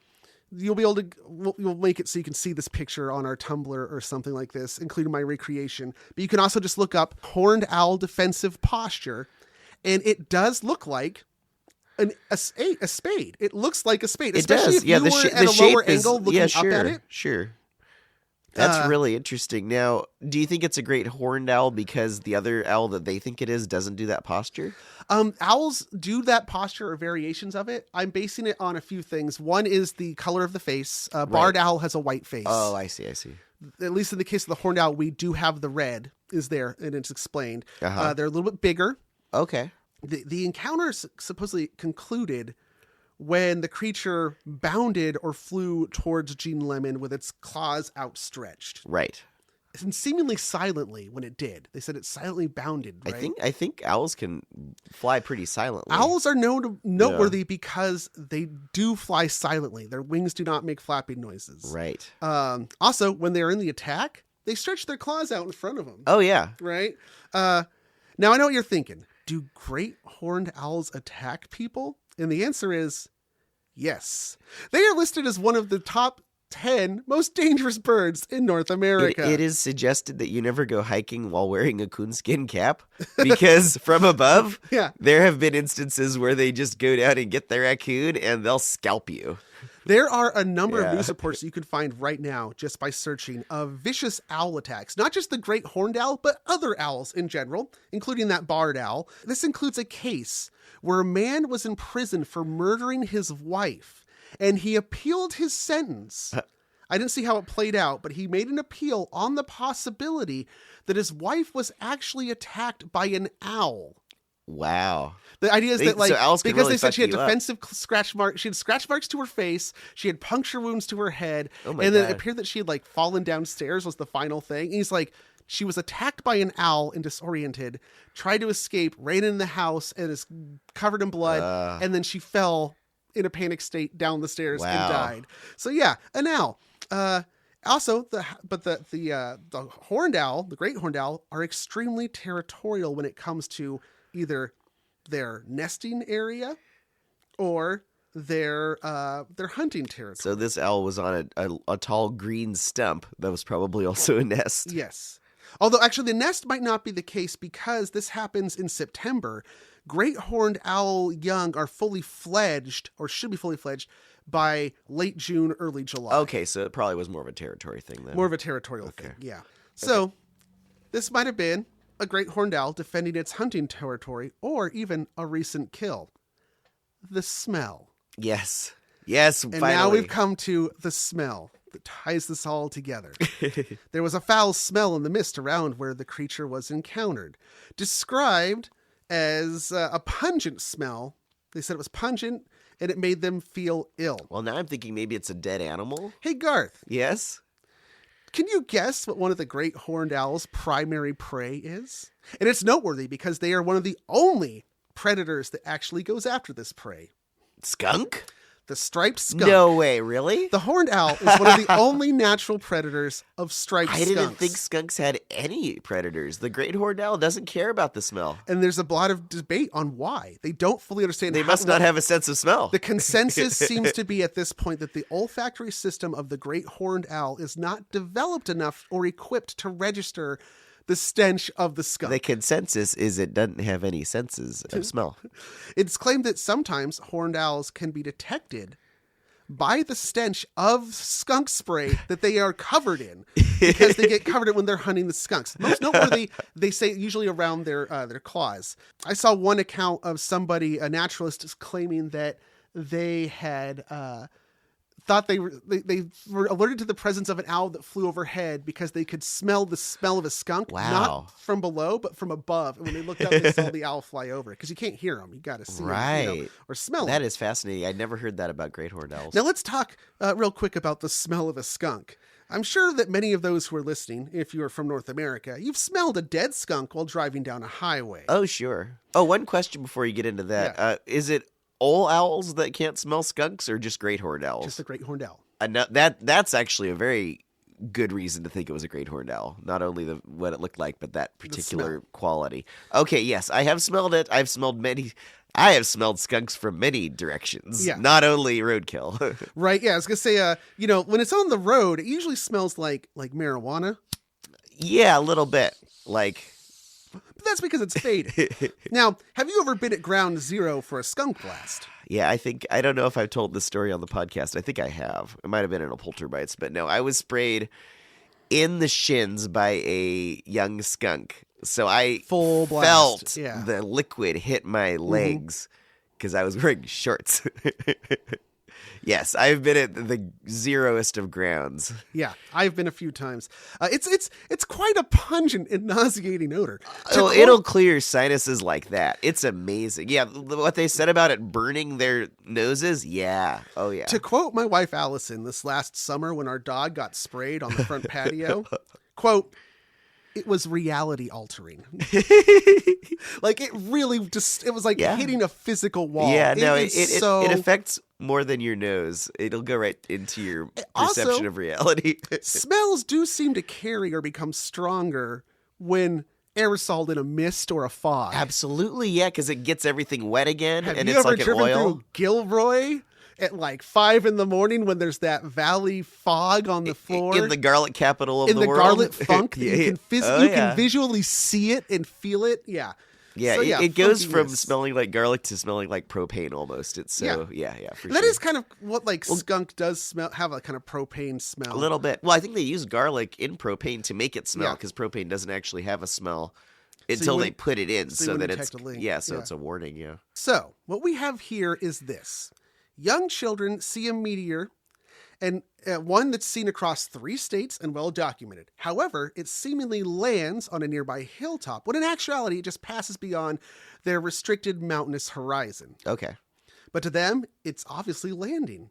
you'll be able to we'll make it so you can see this picture on our Tumblr or something like this, including my recreation. But you can also just look up horned owl defensive posture, and it does look like a spade. It looks like a spade, especially if you were at a lower angle looking up at it. Sure. That's really interesting. Now, do you think it's a great horned owl because the other owl that they think it is doesn't do that posture? Owls do that posture or variations of it. I'm basing it on a few things. One is the color of the face. Barred owl has a white face. Oh, I see. At least in the case of the horned owl, we do have the red is there, and it's explained. They're a little bit bigger. Okay. The encounter supposedly concluded when the creature bounded or flew towards Gene Lemon with its claws outstretched. Right. And seemingly silently when it did. They said it silently bounded, right? I think owls can fly pretty silently. Owls are noteworthy because they do fly silently. Their wings do not make flapping noises. Right. Also, when they're in the attack, they stretch their claws out in front of them. Oh, yeah. Right? Now, I know what you're thinking. Do great horned owls attack people? And the answer is yes. They are listed as one of the top 10 most dangerous birds in North America. It is suggested that you never go hiking while wearing a coonskin cap because from above, there have been instances where they just go down and get the raccoon and they'll scalp you. There are a number of news reports you can find right now just by searching of vicious owl attacks. Not just the great horned owl, but other owls in general, including that barred owl. This includes a case where a man was in prison for murdering his wife, and he appealed his sentence. I didn't see how it played out, but he made an appeal on the possibility that his wife was actually attacked by an owl. Wow. The idea is that, like, so because really they said she had up. defensive scratch marks, she had scratch marks to her face, she had puncture wounds to her head, and then it appeared that she had, like, fallen downstairs was the final thing. And he's like, she was attacked by an owl and disoriented, tried to escape, ran in the house and is covered in blood, and then she fell in a panic state down the stairs and died. So yeah, an owl. Also, the horned owl, the great horned owl, are extremely territorial when it comes to either their nesting area or their hunting territory. So this owl was on a tall green stump that was probably also a nest. Yes. Although actually the nest might not be the case because this happens in September. Great horned owl young are fully fledged, or should be fully fledged, by late June, early July. Okay, so it probably was more of a territory thing then. More of a territorial thing, yeah. So this might have been a great horned owl defending its hunting territory, or even a recent kill. The smell. Yes, and finally. now we've come to the smell that ties this all together. There was a foul smell in the mist around where the creature was encountered, described as a pungent smell. They said it was pungent and it made them feel ill. Well, now I'm thinking maybe it's a dead animal. Hey, Garth. Yes? Can you guess what one of the great horned owl's primary prey is? And it's noteworthy because they are one of the only predators that actually goes after this prey. Skunk? The striped skunk. No way, really? The horned owl is one of the only natural predators of striped skunks. I didn't think skunks had any predators. The great horned owl doesn't care about the smell. And there's a lot of debate on why. They don't fully understand. They must not have a sense of smell. The consensus seems to be at this point that the olfactory system of the great horned owl is not developed enough or equipped to register the stench of the skunk. The consensus is it doesn't have any senses of smell. It's claimed that sometimes horned owls can be detected by the stench of skunk spray that they are covered in, because they get covered in when they're hunting the skunks. Most noteworthy, they say usually around their claws. I saw one account of somebody, a naturalist, claiming that they had thought they were alerted to the presence of an owl that flew overhead because they could smell the smell of a skunk, not from below, but from above. And when they looked up, they saw the owl fly over, because you can't hear them. You got to see them, or smell them. That is fascinating. I'd never heard that about great horned owls. Now let's talk real quick about the smell of a skunk. I'm sure that many of those who are listening, if you are from North America, you've smelled a dead skunk while driving down a highway. Oh, sure. Oh, one question before you get into that. Yeah. Is it all owls that can't smell skunks, or just great horned owls? Just the great horned owl. That's actually a very good reason to think it was a great horned owl. Not only what it looked like, but that particular quality. Okay, yes, I have smelled it. I have smelled skunks from many directions, not only roadkill. Right, yeah, I was going to say, when it's on the road, it usually smells like marijuana. Yeah, a little bit. But that's because it's faded. Now, have you ever been at ground zero for a skunk blast? Yeah, I don't know if I've told this story on the podcast. I think I have. It might have been in a Polterbites, but no, I was sprayed in the shins by a young skunk. So I Full blast. felt the liquid hit my legs because I was wearing shorts. Yes, I've been at the zeroest of grounds. Yeah, I've been a few times. It's quite a pungent and nauseating odor. It'll clear sinuses like that. It's amazing. Yeah, what they said about it burning their noses. Yeah. Oh yeah. To quote my wife Allison, this last summer when our dog got sprayed on the front patio, quote, "It was reality altering." It really just, it was like hitting a physical wall. Yeah, no, it affects more than your nose. It'll go right into your perception of reality. Smells do seem to carry or become stronger when aerosoled in a mist or a fog. Absolutely, yeah, because it gets everything wet again, Have and you it's ever like an driven oil. through Gilroy at 5 a.m. when there's that valley fog on the floor? In the garlic capital of in the the world. garlic funk. Yeah, You can visually see it and feel it. Yeah. Yeah, So, it goes from funkiness. smelling like garlic to smelling like propane almost. It's so, for That sure. is kind of what skunk does smell, have a kind of propane smell. A little bit. Well, I think they use garlic in propane to make it smell Yeah. because propane doesn't actually have a smell you until they wouldn't- put it in, so you so that wouldn't it's detect a link. so Yeah. it's a warning. Yeah. So what we have here is this. Young children see a meteor, and one that's seen across 3 states and well documented. However, it seemingly lands on a nearby hilltop, when in actuality it just passes beyond their restricted mountainous horizon. Okay. But to them, it's obviously landing.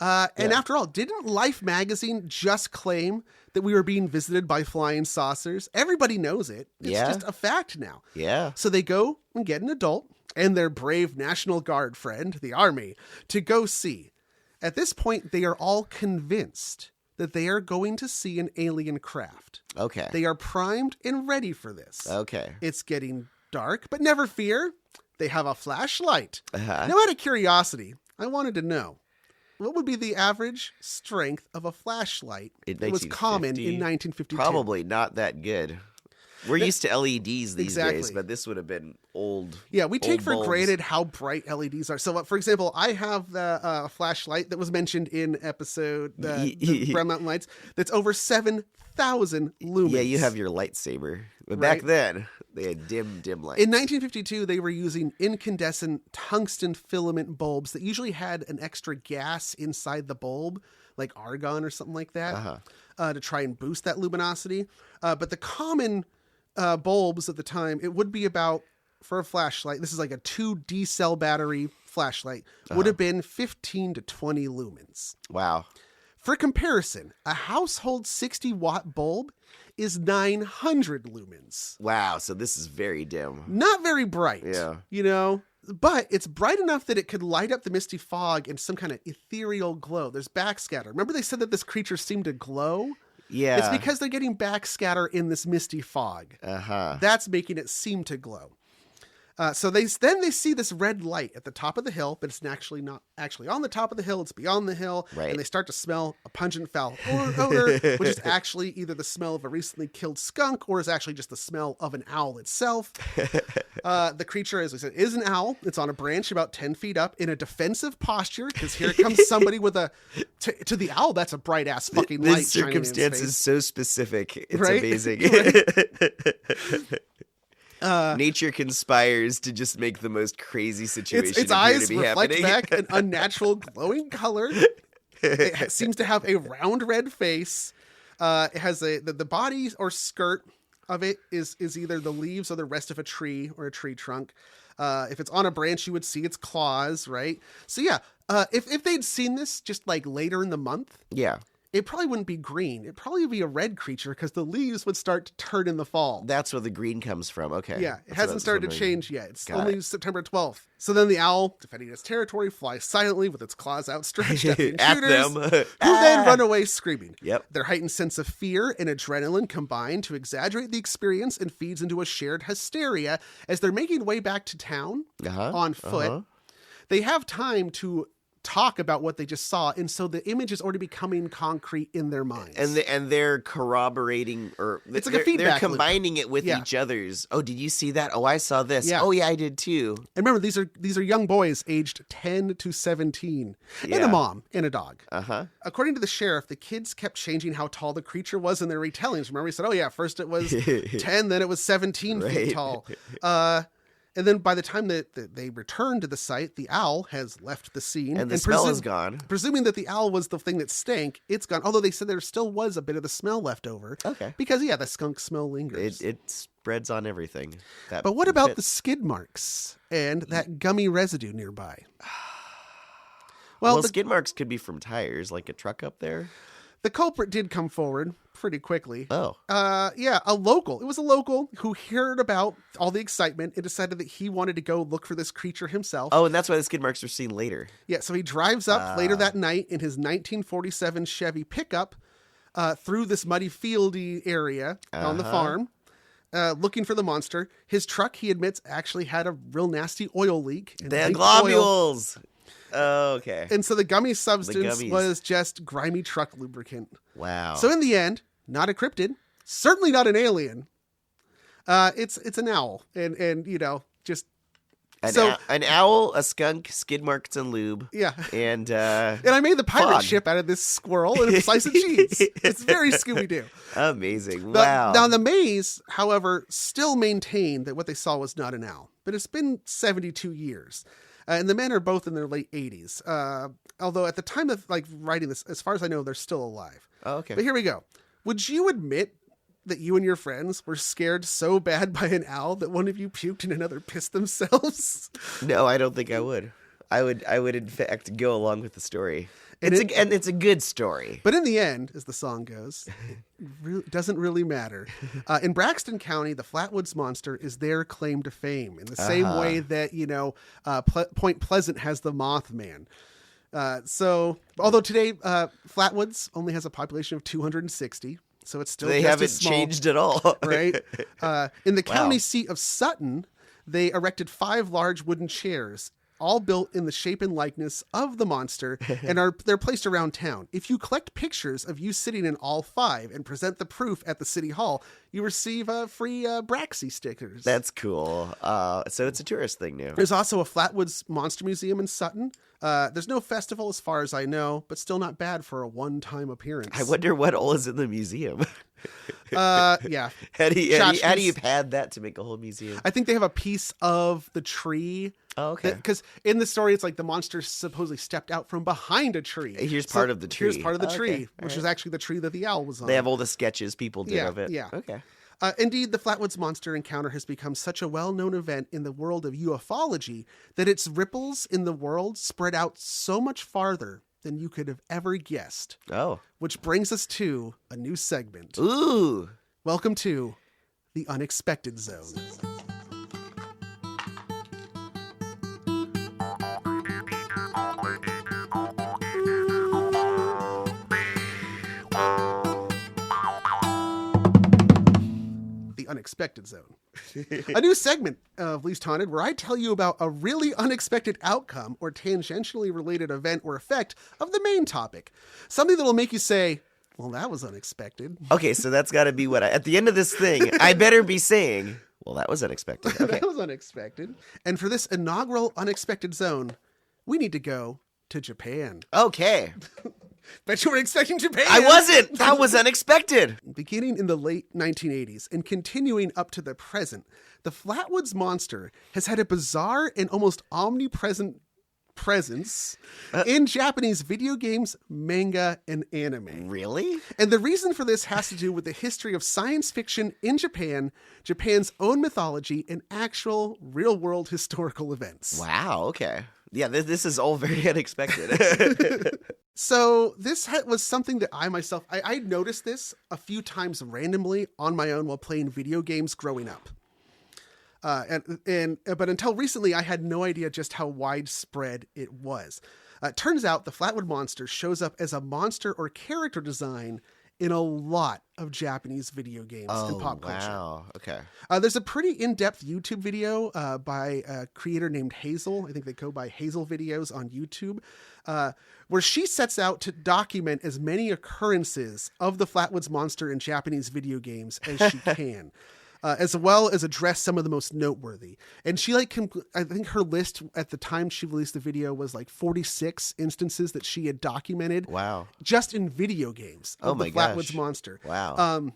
And after all, didn't Life magazine just claim that we were being visited by flying saucers? Everybody knows it. It's just a fact now. Yeah. So they go and get an adult and their brave National Guard friend, the Army, to go see. At this point, they are all convinced that they are going to see an alien craft. Okay. They are primed and ready for this. Okay. It's getting dark, but never fear. They have a flashlight. Uh-huh. Now, out of curiosity, I wanted to know, what would be the average strength of a flashlight that was common in 1952? Probably not that good. We're used to LEDs these days, Exactly. but this would have been old. Yeah, we take old for bulbs. granted how bright LEDs are. So, for example, I have the flashlight that was mentioned in episode the Brown Mountain Lights that's over 7,000 lumens. Yeah, you have your lightsaber. But Right. back then, they had dim lights. In 1952, they were using incandescent tungsten filament bulbs that usually had an extra gas inside the bulb, like argon or something like that, to try and boost that luminosity. But the common bulbs at the time, it would be about, for a flashlight, this is like a 2 D-cell battery flashlight, would have been 15 to 20 lumens. Wow. For comparison, a household 60-watt bulb is 900 lumens. Wow, so this is very dim. Not very bright. Yeah. But it's bright enough that it could light up the misty fog in some kind of ethereal glow. There's backscatter. Remember they said that this creature seemed to glow? Yeah. It's because they're getting backscatter in this misty fog. That's making it seem to glow. So they see this red light at the top of the hill, but it's actually not actually on the top of the hill. It's beyond the hill. Right. And they start to smell a pungent foul odor, which is actually either the smell of a recently killed skunk or is actually just the smell of an owl itself. The creature, as we said, is an owl. It's on a branch about 10 feet up in a defensive posture because here comes somebody with to the owl, that's a bright ass fucking light. This circumstance is so specific. It's Right? amazing. Nature conspires to just make the most crazy situation Its appear eyes to be reflect happening. back an unnatural glowing color. It seems to have a round red face. It has the body or skirt of it is either the leaves or the rest of a tree or a tree trunk. If it's on a branch, you would see its claws, right? So yeah, if they'd seen this just like later in the month, Yeah. it probably wouldn't be green. It'd probably be a red creature because the leaves would start to turn in the fall. That's where the green comes from. Okay. Yeah, it That's hasn't what started to I'm change yet. It's Got only it. September 12th. So then the owl, defending its territory, flies silently with its claws outstretched at the At intruders, them. who then run away screaming. Yep. Their heightened sense of fear and adrenaline combine to exaggerate the experience and feeds into a shared hysteria as they're making way back to town on foot. They have time to talk about what they just saw, and so the image is already becoming concrete in their minds. And they're corroborating, or It's like a feedback They're loop. combining it with Yeah. each other's. Oh, did you see that? Oh, I saw this. Yeah. Oh, yeah, I did too. And remember, these are young boys aged 10 to 17, and Yeah. a mom and a dog. Uh-huh. According to the sheriff, the kids kept changing how tall the creature was in their retellings. Remember, he said, "Oh yeah, first it was 10, then it was 17 Right. feet tall." And then by the time that they returned to the site, the owl has left the scene. And the smell is gone. Presuming that the owl was the thing that stank, it's gone. Although they said there still was a bit of the smell left over. Okay. Because, yeah, the skunk smell lingers. It spreads on everything. That But what about the fits. skid marks and that gummy residue nearby? Well, the, skid marks could be from tires, like a truck up there. the culprit did come forward pretty quickly. Oh. Yeah, a local. It was a local who heard about all the excitement and decided that he wanted to go look for this creature himself. Oh, and that's why the skid marks are seen later. Yeah, so he drives up later that night in his 1947 Chevy pickup through this muddy fieldy area on the farm, looking for the monster. His truck, he admits, actually had a real nasty oil leak. And The leaked globules. Oh, okay. And so the gummy substance gummies. was just grimy truck lubricant. Wow. So in the end, not a cryptid, certainly not an alien. It's an owl, and you know, just an owl, a skunk, skid marks, and lube. Yeah. And I made the pirate fog. ship out of this squirrel and a slice of cheese. It's very Scooby-Doo. Amazing. Wow. Now the maze, however, still maintained that what they saw was not an owl, but it's been 72 years. And the men are both in their late 80s. Although at the time of writing this, as far as I know, they're still alive. Oh, okay. But here we go. Would you admit that you and your friends were scared so bad by an owl that one of you puked and another pissed themselves? No, I don't think I would. I would in fact go along with the story. And It's a good story. But in the end, as the song goes, it doesn't really matter. In Braxton County, the Flatwoods Monster is their claim to fame in the same way that, Point Pleasant has the Mothman. So, although today, Flatwoods only has a population of 260, so it's still They just haven't as small, changed at all. right? In the Wow. county seat of Sutton, they erected 5 large wooden chairs, all built in the shape and likeness of the monster, and they're placed around town. If you collect pictures of you sitting in all 5 and present the proof at the city hall, you receive free Braxy stickers. That's cool. So it's a tourist thing now. There's also a Flatwoods Monster Museum in Sutton. There's no festival as far as I know, but still not bad for a one-time appearance. I wonder what all is in the museum. Yeah. How do you Tchotchkes. pad that to make a whole museum? I think they have a piece of the tree. Oh, okay. Because in the story, it's like the monster supposedly stepped out from behind a tree. Here's part of the tree. Here's part of the Oh, tree, okay. which All is actually the tree that the owl was on. They have all the sketches people did Yeah, of it. yeah. Okay. Indeed, the Flatwoods Monster encounter has become such a well-known event in the world of ufology that its ripples in the world spread out so much farther than you could have ever guessed. Oh. Which brings us to a new segment. Ooh. Welcome to the Unexpected Zone. The Unexpected Zone. A new segment of Least Haunted where I tell you about a really unexpected outcome or tangentially related event or effect of the main topic. Something that'll make you say, well, that was unexpected. Okay, so that's got to be what at the end of this thing, I better be saying, well, that was unexpected. Okay. That was unexpected. And for this inaugural Unexpected Zone, we need to go to Japan. Okay. Bet you were expecting Japan. I wasn't. That was unexpected. Beginning in the late 1980s and continuing up to the present, the Flatwoods Monster has had a bizarre and almost omnipresent presence in Japanese video games, manga, and anime. Really? And the reason for this has to do with the history of science fiction in Japan, Japan's own mythology, and actual real-world historical events. Wow, okay. Yeah, this is all very unexpected. So this was something that I noticed this a few times randomly on my own while playing video games growing up. But until recently, I had no idea just how widespread it was. Turns out the Flatwood Monster shows up as a monster or character design in a lot of Japanese video games and pop culture. Wow. Okay. There's a pretty in-depth YouTube video by a creator named Hazel. I think they go by Hazel Videos on YouTube, where she sets out to document as many occurrences of the Flatwoods Monster in Japanese video games as she can. As well as address some of the most noteworthy. And she I think her list at the time she released the video was like 46 instances that she had documented. Wow. Just in video games of the Flatwoods Monster. Wow.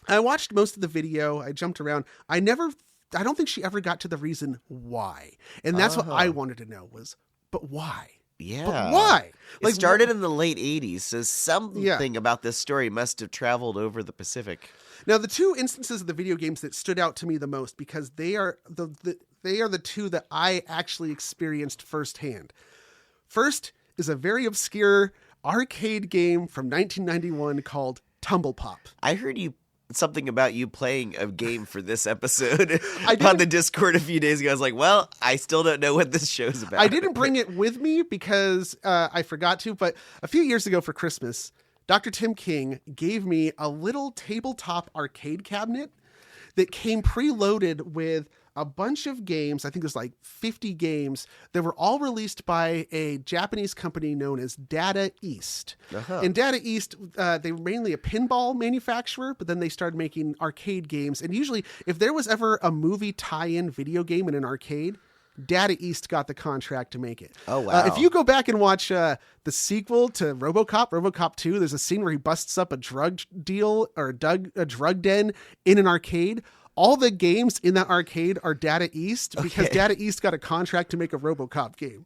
I watched most of the video. I jumped around. I don't think she ever got to the reason why. And that's what I wanted to know was, but why? Yeah. But why? It started in the late 80s, so something about this story must have traveled over the Pacific. Now, the two instances of the video games that stood out to me the most, because they are the two that I actually experienced firsthand. First is a very obscure arcade game from 1991 called Tumble Pop. I heard something about you playing a game for this episode on the Discord a few days ago. I was like, well, I still don't know what this show's about. I didn't bring it with me because I forgot to, but a few years ago for Christmas, Dr. Tim King gave me a little tabletop arcade cabinet that came preloaded with a bunch of games. I think there's like 50 games that were all released by a Japanese company known as Data East. And Data East, they were mainly a pinball manufacturer, but then they started making arcade games. And usually if there was ever a movie tie-in video game in an arcade, Data East got the contract to make it. Oh, wow. If you go back and watch the sequel to RoboCop 2, there's a scene where he busts up a drug deal or a drug den in an arcade. All the games in that arcade are Data East because Data East got a contract to make a RoboCop game.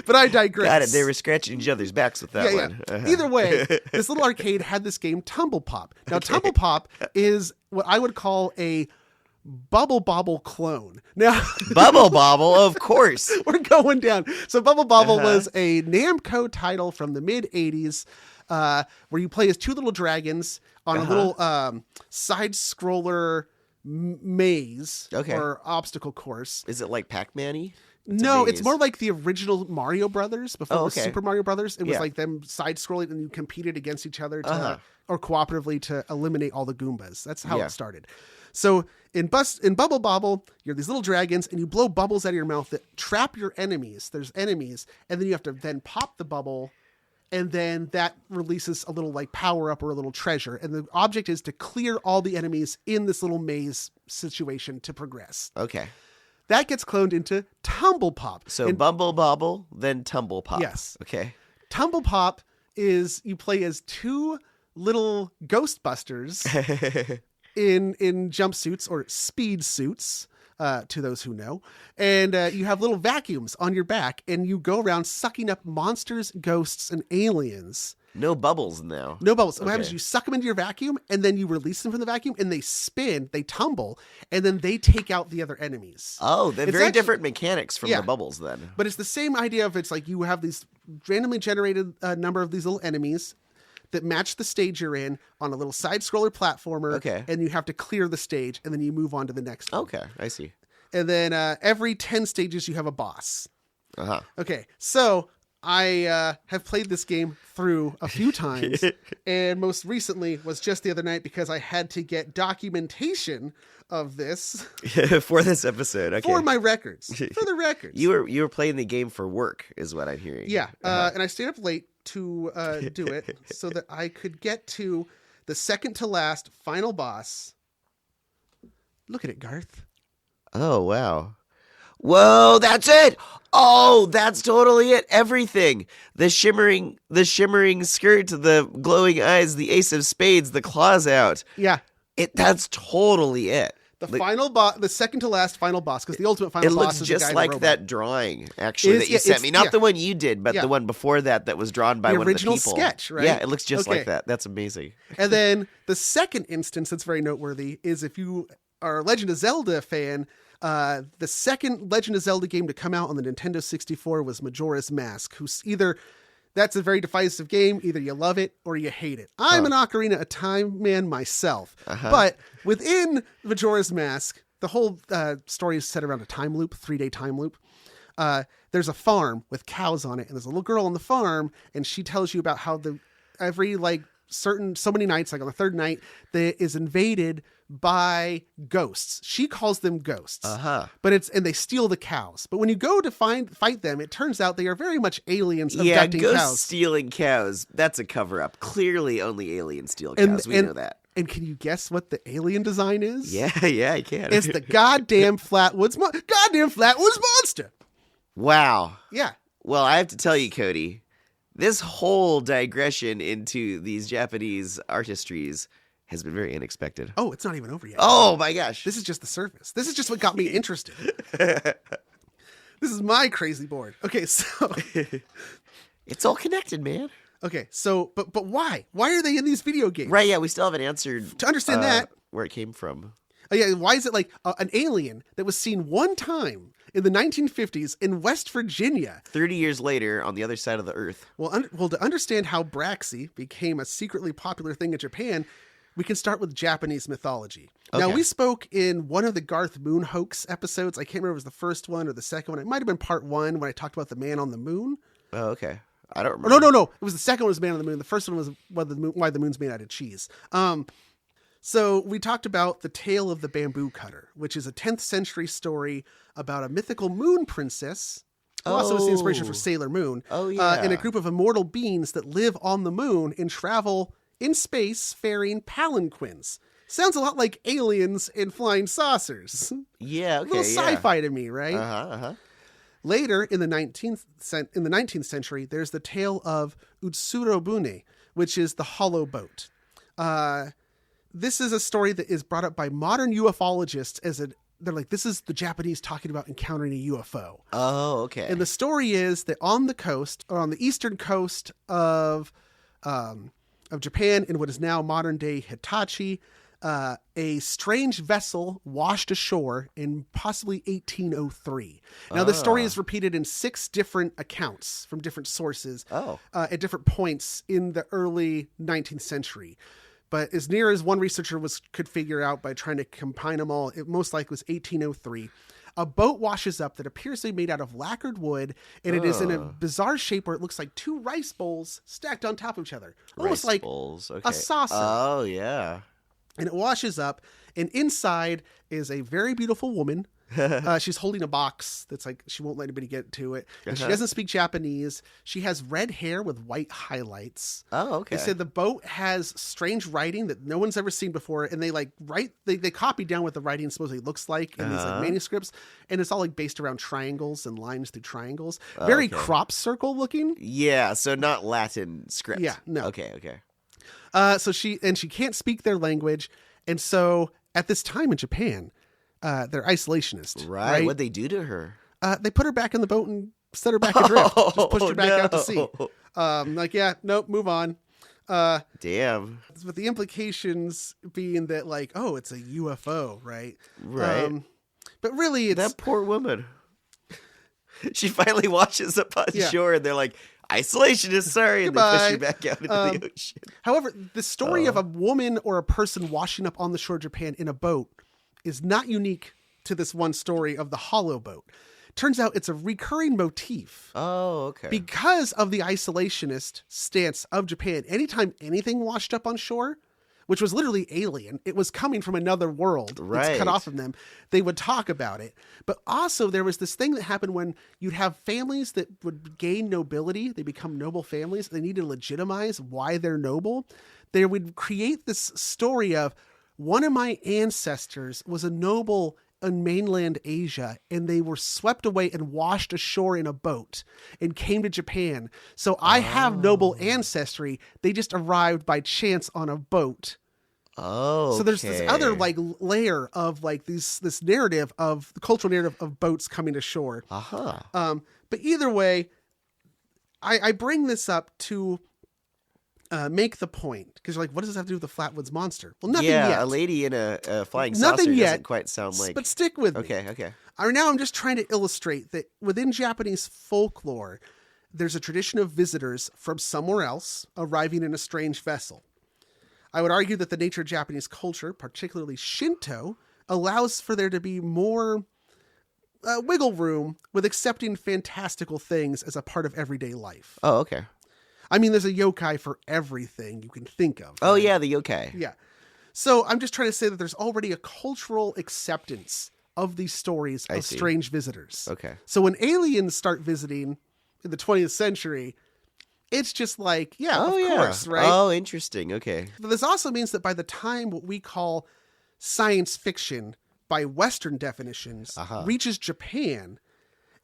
But I digress. Got it. They were scratching each other's backs with that one. Either way, this little arcade had this game, Tumble Pop. Now, Tumble Pop is what I would call a Bubble Bobble clone. Now, Bubble Bobble, of course. We're going down. So Bubble Bobble was a Namco title from the mid-'80s where you play as two little dragons on a little side-scroller maze or obstacle course. Is it like Pac-Man-y? No, it's more like the original Mario Brothers before it was Super Mario Brothers. It was like them side-scrolling and you competed against each other or cooperatively to eliminate all the Goombas. That's how it started. So in Bubble Bobble, you're these little dragons and you blow bubbles out of your mouth that trap your enemies. There's enemies. And then you have to then pop the bubble. And then that releases a little like power up or a little treasure. And the object is to clear all the enemies in this little maze situation to progress. Okay. That gets cloned into Tumble Pop. So Bubble Bobble, then Tumble Pop. Yes. Okay. Tumble Pop is you play as two little Ghostbusters in jumpsuits or speed suits, to those who know. And you have little vacuums on your back and you go around sucking up monsters, ghosts, and aliens. No bubbles now. No bubbles. What happens is you suck them into your vacuum and then you release them from the vacuum and they spin, they tumble, and then they take out the other enemies. Oh, they're very different mechanics from the bubbles then. But it's the same idea of it's like you have these randomly generated number of these little enemies that match the stage you're in on a little side-scroller platformer. Okay. And you have to clear the stage and then you move on to the next one. Okay, I see. And then every 10 stages you have a boss. Okay, so I have played this game through a few times, and most recently was just the other night because I had to get documentation of this for this episode. Okay. For my records, for the records. You were playing the game for work, is what I'm hearing. Yeah, and I stayed up late to do it so that I could get to the second to last final boss. Look at it, Garth. Oh wow. Whoa, that's it. Oh, that's totally it. Everything. The shimmering skirt, the glowing eyes, the ace of spades, the claws out. Yeah. That's totally it. Final boss, the second to last final boss, because the ultimate final boss is the guy in the robot. It looks just like that drawing, actually, that you sent me. Not the one you did, but the one before that was drawn by one of the people. The original sketch, right? Yeah, it looks just like that. That's amazing. And then the second instance that's very noteworthy is if you are a Legend of Zelda fan, the second Legend of Zelda game to come out on the Nintendo 64 was Majora's Mask, who's either That's a very divisive game. Either you love it or you hate it. I'm an Ocarina of Time man myself. But within Majora's Mask, the whole story is set around a time loop, 3-day time loop. There's a farm with cows on it, and there's a little girl on the farm, and she tells you about how every like so many nights, like on the third night, that is invaded by ghosts. She calls them ghosts. But they steal the cows. But when you go to fight them, it turns out they are very much aliens abducting ghosts cows. stealing cows. That's a cover up. Clearly only aliens steal cows. We know that. And can you guess what the alien design is? Yeah, I can. It's the goddamn Flatwoods Monster. Wow. Yeah. Well, I have to tell you, Cody, this whole digression into these Japanese artistries has been very unexpected. Oh, it's not even over yet. Oh, my gosh. This is just the surface. This is just what got me interested. This is my crazy board. Okay, so... It's all connected, man. Okay, so, but why? Why are they in these video games? Right, yeah, we still haven't answered... To understand that... where it came from. Oh, yeah, why is it like an alien that was seen one time in the 1950s in West Virginia? 30 years later, on the other side of the earth. Well, to understand how Braxy became a secretly popular thing in Japan, we can start with Japanese mythology. Okay. Now, we spoke in one of the Garth Moon hoax episodes. I can't remember if it was the first one or the second one. It might have been part 1 when I talked about the man on the moon. Oh, okay. I don't remember. No. It was the second one was Man on the Moon. The first one was why the moon's made out of cheese. So we talked about the Tale of the Bamboo Cutter, which is a 10th century story about a mythical moon princess. Also was the inspiration for Sailor Moon. Oh, yeah. And a group of immortal beings that live on the moon and travel in space faring palanquins. Sounds a lot like aliens and flying saucers. Yeah, okay, a little sci-fi to me, right? Later, in the 19th century, there's the tale of Utsurobune, which is the hollow boat. This is a story that is brought up by modern ufologists they're like, this is the Japanese talking about encountering a UFO. Oh, okay. And the story is that on the coast, or on the eastern coast of Japan, in what is now modern day Hitachi, a strange vessel washed ashore in possibly 1803. Now, this story is repeated in 6 different accounts from different sources at different points in the early 19th century. But as near as one researcher could figure out by trying to combine them all, it most likely was 1803. A boat washes up that appears to be made out of lacquered wood, and it is in a bizarre shape where it looks like 2 rice bowls stacked on top of each other. Almost like a saucer. Oh, yeah. And it washes up, and inside is a very beautiful woman. She's holding a box that's like, she won't let anybody get to it. And she doesn't speak Japanese. She has red hair with white highlights. Oh, okay. They said the boat has strange writing that no one's ever seen before. And they like they copy down what the writing supposedly looks like in these like manuscripts. And it's all like based around triangles and lines through triangles. Very crop circle looking. Yeah. So not Latin script. Yeah. No. Okay. So she can't speak their language. And so at this time in Japan, they're isolationist. Right. What'd they do to her? They put her back in the boat and set her back adrift. Just pushed her back out to sea. Like, yeah, nope, move on. Damn. But the implications being that, like, oh, it's a UFO, right? Right. But really, it's... That poor woman. She finally washes up on shore, and they're like, isolationist, sorry, and they push her back out into the ocean. However, the story of a woman or a person washing up on the shore of Japan in a boat is not unique to this one story of the hollow boat. Turns out it's a recurring motif. Oh, okay. Because of the isolationist stance of Japan, anytime anything washed up on shore, which was literally alien, it was coming from another world. Right. It's cut off from them. They would talk about it. But also there was this thing that happened when you'd have families that would gain nobility. They become noble families. They need to legitimize why they're noble. They would create this story of, one of my ancestors was a noble in mainland Asia, and they were swept away and washed ashore in a boat and came to Japan. So I have noble ancestry. They just arrived by chance on a boat. Oh, so there's this other like layer of like this narrative of the cultural narrative of boats coming ashore. But either way, I bring this up to make the point, because you're like, what does this have to do with the Flatwoods Monster? Well, nothing yet. Yeah, a lady in a flying saucer nothing yet, doesn't quite sound like... But stick with me. Okay. Now I'm just trying to illustrate that within Japanese folklore, there's a tradition of visitors from somewhere else arriving in a strange vessel. I would argue that the nature of Japanese culture, particularly Shinto, allows for there to be more wiggle room with accepting fantastical things as a part of everyday life. Oh, okay. I mean, there's a yokai for everything you can think of. Oh, right? yeah, the yokai. Yeah. So I'm just trying to say that there's already a cultural acceptance of these stories of strange visitors. Okay. So when aliens start visiting in the 20th century, it's just like, of course, right? Oh, interesting. Okay. But this also means that by the time what we call science fiction, by Western definitions, reaches Japan,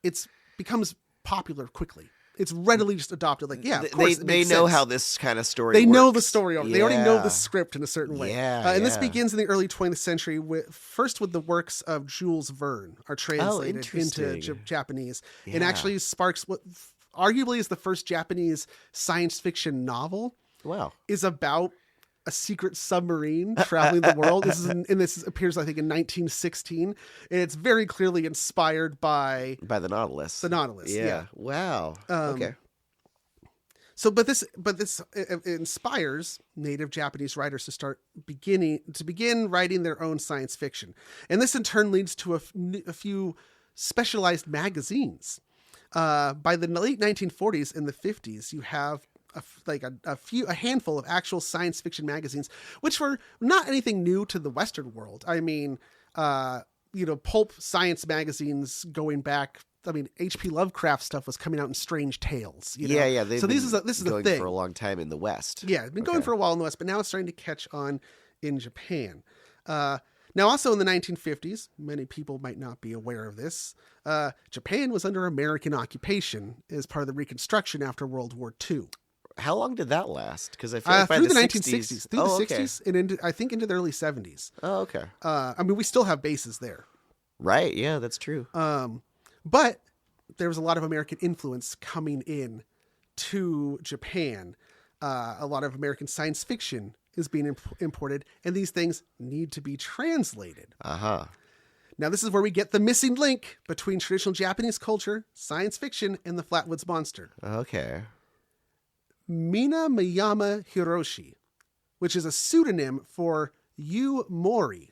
it becomes popular quickly. It's readily just adopted. Like, of course, they know how this kind of story They works. know the story. They already know the script in a certain way. And this begins in the early 20th century, first with the works of Jules Verne are translated into Japanese. And actually sparks what arguably is the first Japanese science fiction novel. Wow. Is about a secret submarine traveling the world. This appears, I think, in 1916. And it's very clearly inspired by the Nautilus. The Nautilus, yeah. Wow. Okay. So, but this it inspires native Japanese writers to begin writing their own science fiction, and this in turn leads to a few specialized magazines. By the late 1940s and the 50s, you have a handful of actual science fiction magazines, which were not anything new to the Western world. I mean, pulp science magazines going back. I mean, H.P. Lovecraft stuff was coming out in Strange Tales. Yeah. So this is a thing for a long time in the West. Yeah, it's been going for a while in the West, but now it's starting to catch on in Japan. Now, also in the 1950s, many people might not be aware of this, Japan was under American occupation as part of the Reconstruction after World War II. How long did that last? Because I feel like by through the 1960s, through the 60s, and I think into the early 70s. Oh, okay. I mean, we still have bases there. Right. Yeah, that's true. But there was a lot of American influence coming in to Japan. A lot of American science fiction is being imported, and these things need to be translated. Now, this is where we get the missing link between traditional Japanese culture, science fiction, and the Flatwoods Monster. Okay. Mina Miyama Hiroshi, which is a pseudonym for Yu Mori.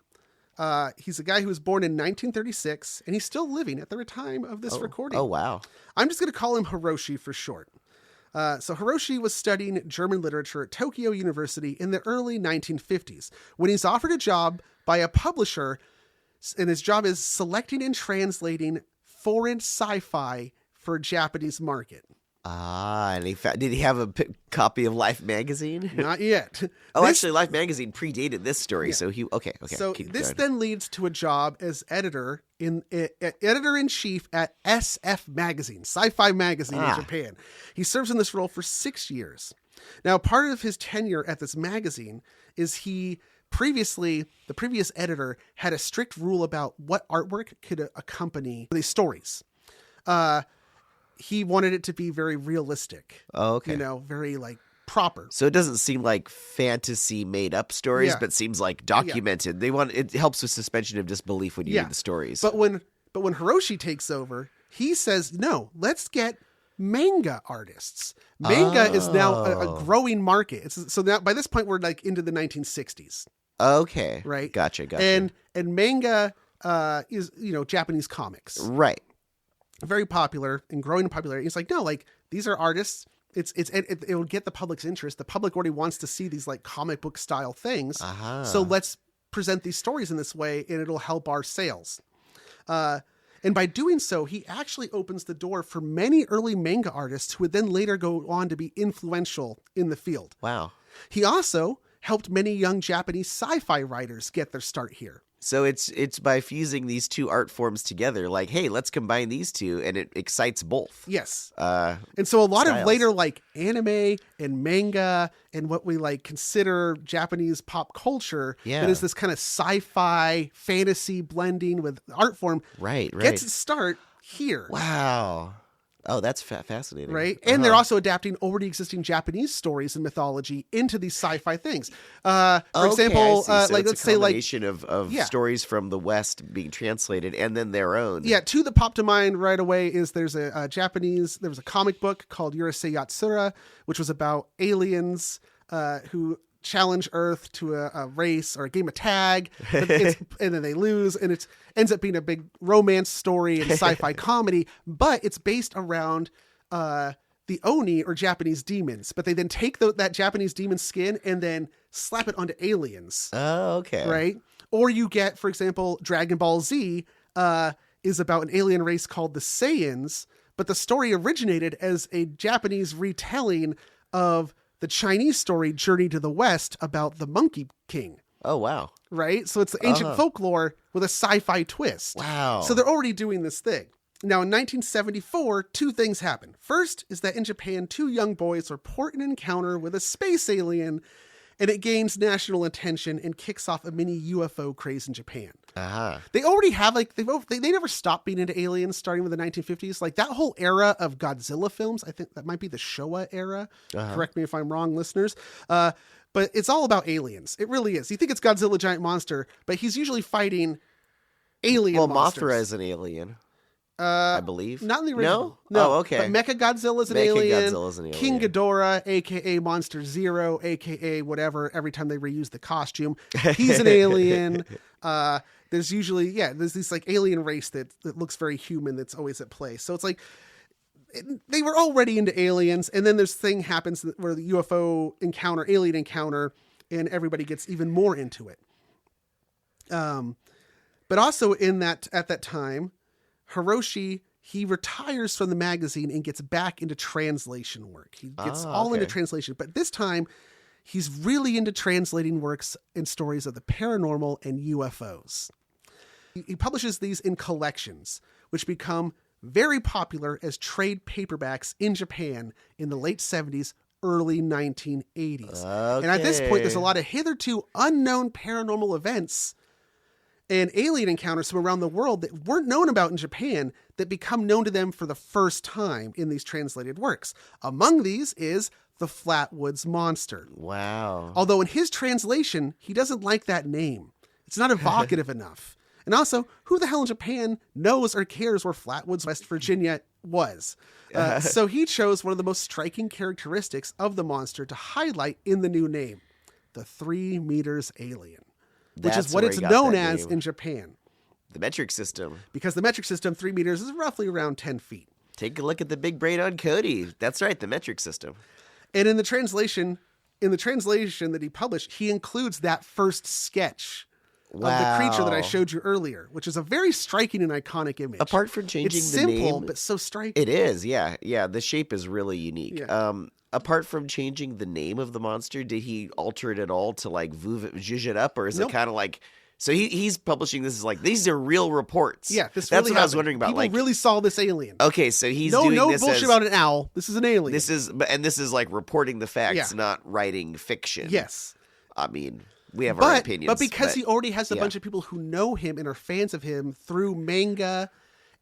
He's a guy who was born in 1936, and he's still living at the time of this recording. Oh, wow. I'm just going to call him Hiroshi for short. So Hiroshi was studying German literature at Tokyo University in the early 1950s when he's offered a job by a publisher, and his job is selecting and translating foreign sci-fi for a Japanese market. And did he have a copy of Life magazine? Not yet. Actually, Life magazine predated this story, so he okay. So this then leads to a job as editor in chief at SF magazine, sci-fi magazine in Japan. He serves in this role for 6 years. Now, part of his tenure at this magazine is the previous editor had a strict rule about what artwork could accompany these stories. He wanted it to be very realistic. Oh, okay. Very proper. So it doesn't seem like fantasy made up stories, but seems like documented. It helps with suspension of disbelief when you read the stories. But when Hiroshi takes over, he says, no, let's get manga artists. Manga is now a growing market. So now by this point we're into the 1960s. Okay. Right. Gotcha. And manga is Japanese comics. Right. Very popular and growing in popularity. He's like, no, these are artists. It will get the public's interest. The public already wants to see these comic book style things. So let's present these stories in this way, and it'll help our sales. And by doing so, he actually opens the door for many early manga artists who would then later go on to be influential in the field. Wow. He also helped many young Japanese sci-fi writers get their start here. So it's by fusing these two art forms together, hey, let's combine these two, and it excites both. Yes. And so a lot styles. of later anime and manga and what we consider Japanese pop culture that is this kind of sci-fi fantasy blending with art form right. gets its start here. Wow. Oh, that's fascinating. Right? And they're also adapting already existing Japanese stories and mythology into these sci-fi things. For example, so like, it's let's a say, like, combination of Yeah. stories from the West being translated and then their own. yeah, two that pop to mind right away is there was a comic book called Urusei Yatsura, which was about aliens who challenge Earth to a race or a game of tag, and then they lose, and it ends up being a big romance story and sci-fi comedy, but it's based around the Oni, or Japanese demons, but they then take that Japanese demon skin and then slap it onto aliens. Oh, okay. Right? Or you get, for example, Dragon Ball Z is about an alien race called the Saiyans, but the story originated as a Japanese retelling of the Chinese story Journey to the West about the Monkey King. Oh, wow. Right? So it's the ancient folklore with a sci-fi twist. Wow. So they're already doing this thing. Now, in 1974, two things happen. First is that in Japan, two young boys report an encounter with a space alien, and it gains national attention and kicks off a mini UFO craze in Japan. Uh-huh. They already have, like, they never stopped being into aliens starting with the 1950s. Like, that whole era of Godzilla films, I think that might be the Showa era. Correct me if I'm wrong, listeners. But it's all about aliens. It really is. You think it's Godzilla, giant monster, but he's usually fighting alien monsters. Mothra is an alien. I believe. Not in the original. No? Oh, okay. But Mechagodzilla's an alien. Mechagodzilla's an alien. King Ghidorah, a.k.a. Monster Zero, a.k.a. whatever, every time they reuse the costume. He's an alien. There's usually, there's this, like, alien race that looks very human that's always at play. So it's like, they were already into aliens, and then this thing happens where the UFO encounter, alien encounter, and everybody gets even more into it. But also at that time, Hiroshi, he retires from the magazine and gets back into translation work. He gets into translation, but this time he's really into translating works and stories of the paranormal and UFOs. He publishes these in collections, which become very popular as trade paperbacks in Japan in the late 70s, early 1980s. And at this point, there's a lot of hitherto unknown paranormal events and alien encounters from around the world that weren't known about in Japan that become known to them for the first time in these translated works. Among these is the Flatwoods Monster. Wow. Although in his translation, he doesn't like that name. It's not evocative enough. And also, who the hell in Japan knows or cares where Flatwoods, West Virginia was? So he chose one of the most striking characteristics of the monster to highlight in the new name, the 3 meters alien. Which is what it's known as in Japan. The metric system. Because the metric system, 3 meters, is roughly around 10 feet. Take a look at the big brain on Cody. That's right, the metric system. And in the translation that he published, he includes that first sketch of the creature that I showed you earlier, which is a very striking and iconic image. Apart from changing it's the name. simple, but so striking. It is, yeah. Yeah, the shape is really unique. Yeah. Apart from changing the name of the monster, did he alter it at all to, like, zhuzh it up? Or is it kind of like... So he's publishing this as, like, these are real reports. Yeah, this That's really what happened. I was wondering about. People like, really saw this alien. Okay, so he's doing no this bullshit about an owl. This is an alien. This is like reporting the facts, Yeah. not writing fiction. Yes. I mean, we have our opinions. But because he already has a bunch of people who know him and are fans of him through manga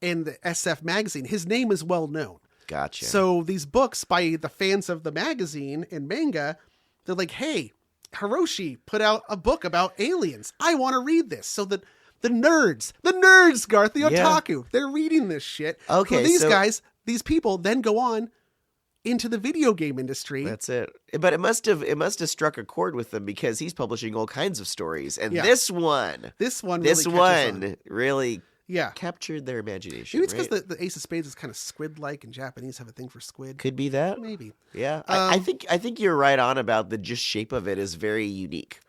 and the SF magazine, his name is well known. Gotcha. So these books by the fans of the magazine and manga, they're like, hey, Hiroshi put out a book about aliens. I want to read this. So that the nerds, Garth, the otaku, they're reading this shit. Okay, so these people then go on into the video game industry. That's it. But it must have struck a chord with them because he's publishing all kinds of stories, and this one really captured their imagination. Maybe it's because the Ace of Spades is kind of squid-like, and Japanese have a thing for squid. Could be that. Maybe. Yeah, I think you're right on about the just shape of it is very unique.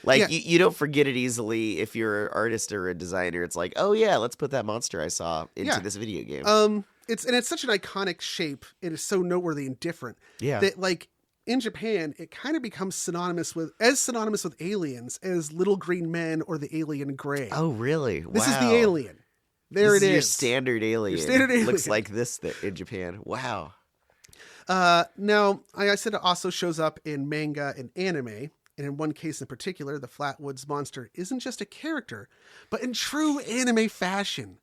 Like, you don't forget it easily if you're an artist or a designer. It's like, oh yeah, let's put that monster I saw into this video game. It's such an iconic shape. It is so noteworthy and different. Yeah. That, like, in Japan, it kind of becomes synonymous with aliens as little green men or the alien gray. Oh really? Wow. This is the alien. This is your standard alien. Your standard alien. Looks like this in Japan. Wow. Now, I said it also shows up in manga and anime. And in one case in particular, the Flatwoods Monster isn't just a character, but in true anime fashion,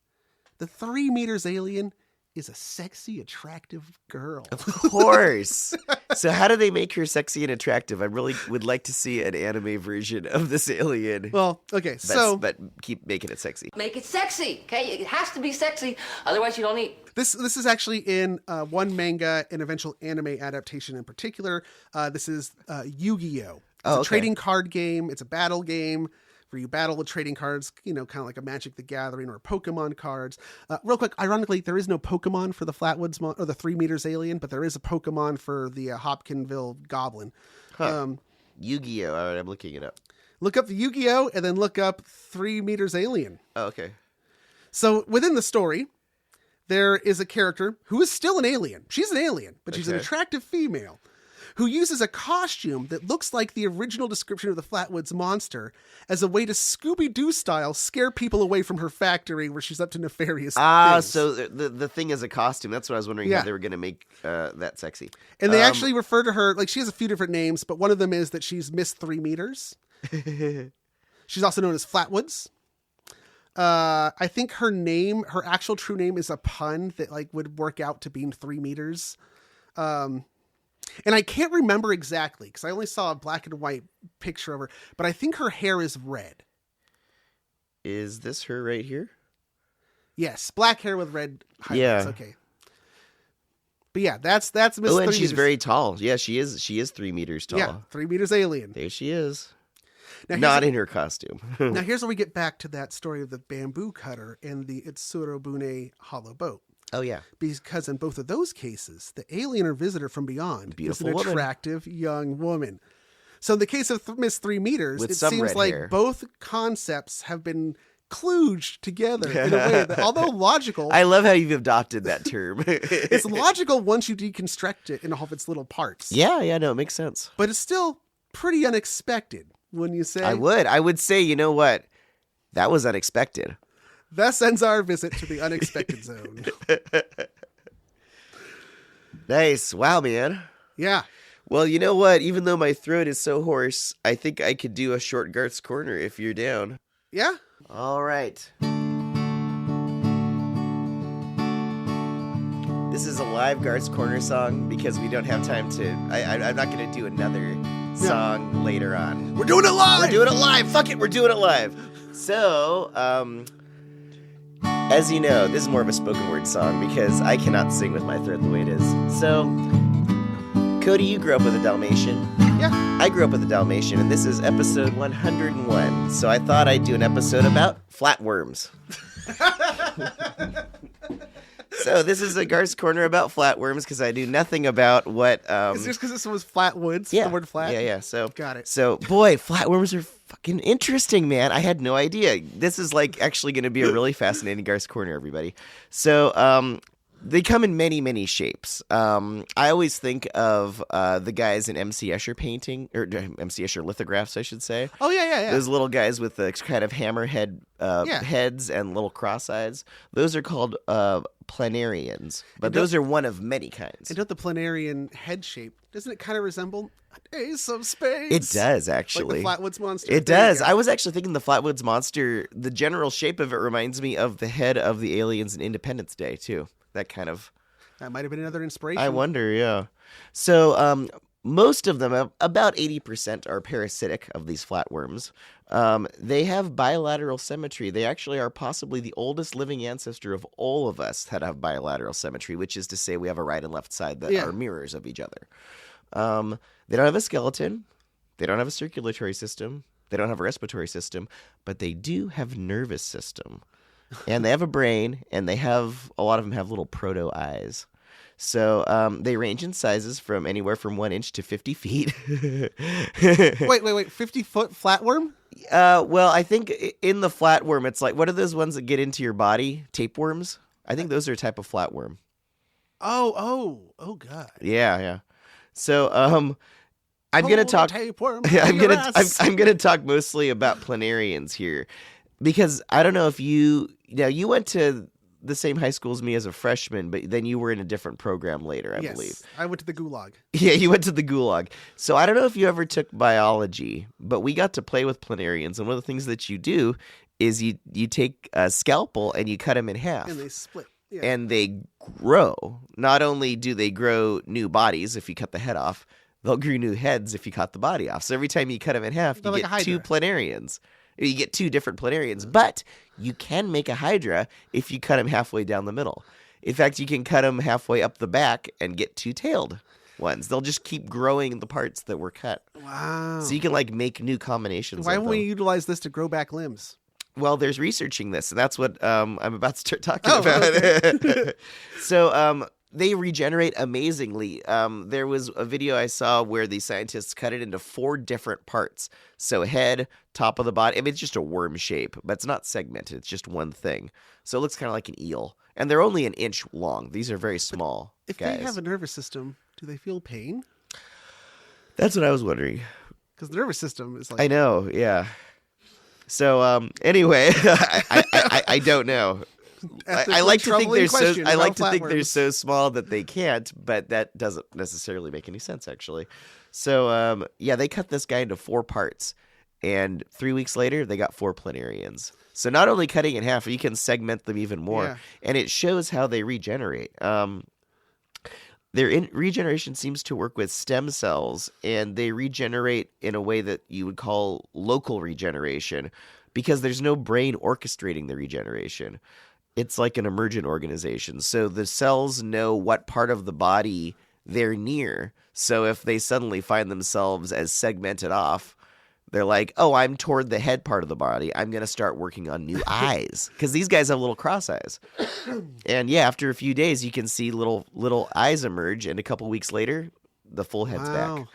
the 3 meters alien is a sexy, attractive girl. Of course. So how do they make her sexy and attractive? I really would like to see an anime version of this alien. Well, okay, But keep making it sexy. Make it sexy, okay? It has to be sexy, otherwise you don't eat. This is actually in one manga and eventual anime adaptation in particular. This is Yu-Gi-Oh! It's a trading card game. It's a battle game where you battle with trading cards, kind of like a Magic the Gathering or Pokemon cards. Real quick, ironically, there is no Pokemon for the Flatwoods or the 3 meters alien, but there is a Pokemon for the Hopkinville Goblin. Yu-Gi-Oh! All right, I'm looking it up. Look up the Yu-Gi-Oh! And then look up 3 meters alien. Oh, okay. So within the story, there is a character who is still an alien. She's an alien, but she's an attractive female who uses a costume that looks like the original description of the Flatwoods Monster as a way to Scooby-Doo style scare people away from her factory where she's up to nefarious things. So the thing is a costume. That's what I was wondering how they were going to make that sexy. And they actually refer to her, like she has a few different names, but one of them is that she's Miss 3 meters. She's also known as Flatwoods. I think her actual true name is a pun that like would work out to being 3 meters. And I can't remember exactly because I only saw a black and white picture of her, but I think her hair is red. Is this her right here? Yes, black hair with red highlights. Yeah. Okay. But yeah, that's Miss 3 Oh, and meters. she's very tall. Yeah, she is 3 meters tall. Yeah, 3 meters alien. There she is. Now, Not in her costume. Now here's where we get back to that story of the bamboo cutter and the Itsurobune hollow boat. Oh, yeah. Because in both of those cases, the alien or visitor from beyond Beautiful is an woman. attractive young woman. So in the case of Miss 3 meters, With it some seems red like hair. both concepts have been kludged together in a way that, although logical, I love how you've adopted that term. it's logical once you deconstruct it in all of its little parts. Yeah, no, it makes sense. But it's still pretty unexpected, wouldn't you say? I would say, you know what? That was unexpected. Thus ends our visit to the unexpected zone. Nice. Wow, man. Yeah. Well, you know what? Even though my throat is so hoarse, I think I could do a short Garth's Corner if you're down. Yeah? All right. This is a live Garth's Corner song because we don't have time to... I'm not going to do another song later on. We're doing it live! We're doing it live! Fuck it, we're doing it live! So, as you know, this is more of a spoken word song because I cannot sing with my throat the way it is. So, Cody, you grew up with a Dalmatian. Yeah. I grew up with a Dalmatian, and this is episode 101. So I thought I'd do an episode about flatworms. So this is a Garth's Corner about flatworms because I knew nothing about what... Is this because this was Flatwoods? Yeah. The word flat? Yeah. So Got it. So, boy, flatworms are fucking interesting, man. I had no idea. This is like actually going to be a really fascinating Garth's Corner, everybody. So, they come in many, many shapes. I always think of the guys in M.C. Escher painting, or M.C. Escher lithographs, I should say. Oh, yeah. Those little guys with the kind of hammerhead heads and little cross eyes. Those are called planarians, but those are one of many kinds. And don't the planarian head shape, doesn't it kind of resemble Ace of Spades? It does, actually. Like the Flatwoods Monster. It There you does. go. I was actually thinking the Flatwoods Monster, the general shape of it reminds me of the head of the aliens in Independence Day, too. That kind of... That might have been another inspiration. I wonder, yeah. So, most of them, about 80%, are parasitic of these flatworms. They have bilateral symmetry. They actually are possibly the oldest living ancestor of all of us that have bilateral symmetry, which is to say we have a right and left side that are mirrors of each other. They don't have a skeleton. They don't have a circulatory system. They don't have a respiratory system. But they do have nervous system. And they have a brain, and a lot of them have little proto-eyes. So they range in sizes from anywhere from 1 inch to 50 feet. Wait, 50-foot flatworm? Well, I think in the flatworm, it's like, what are those ones that get into your body? Tapeworms? I think those are a type of flatworm. Oh, God. Yeah. So I'm gonna talk. Tapeworm. I'm gonna talk mostly about planarians here, because I don't know if you went to the same high school as me as a freshman, but then you were in a different program later, I believe. I went to the Gulag. Yeah, you went to the Gulag. So I don't know if you ever took biology, but we got to play with planarians, and one of the things that you do is you take a scalpel and you cut them in half. And they split. and they grow. Not only do they grow new bodies if you cut the head off, they'll grow new heads if you cut the body off. So every time you cut them in half, you get two planarians. You get two different planarians, but you can make a hydra if you cut them halfway down the middle. In fact, you can cut them halfway up the back and get two-tailed ones. They'll just keep growing the parts that were cut. Wow. So you can like make new combinations. Why of don't them. we utilize this to grow back limbs? Well, there's researching this, and that's what I'm about to start talking about. Okay. So they regenerate amazingly. There was a video I saw where the scientists cut it into 4 different parts. So head, top of the body. I mean, it's just a worm shape, but it's not segmented. It's just one thing. So it looks kind of like an eel. And they're only an inch long. These are very small If guys. they have a nervous system, do they feel pain? That's what I was wondering. Because the nervous system is like... I know, yeah. So anyway, I don't know. I like to think they're so. I like to think they're so small that they can't, but that doesn't necessarily make any sense, actually. So yeah, they cut this guy into 4 parts, and 3 weeks later, they got 4 planarians. So not only cutting in half, you can segment them even more, and it shows how they regenerate. Their regeneration seems to work with stem cells, and they regenerate in a way that you would call local regeneration, because there's no brain orchestrating the regeneration. It's like an emergent organization. So the cells know what part of the body they're near. So if they suddenly find themselves as segmented off, they're like, oh, I'm toward the head part of the body. I'm going to start working on new eyes. Because these guys have little cross eyes. And yeah, after a few days, you can see little eyes emerge. And a couple weeks later, the full head's back.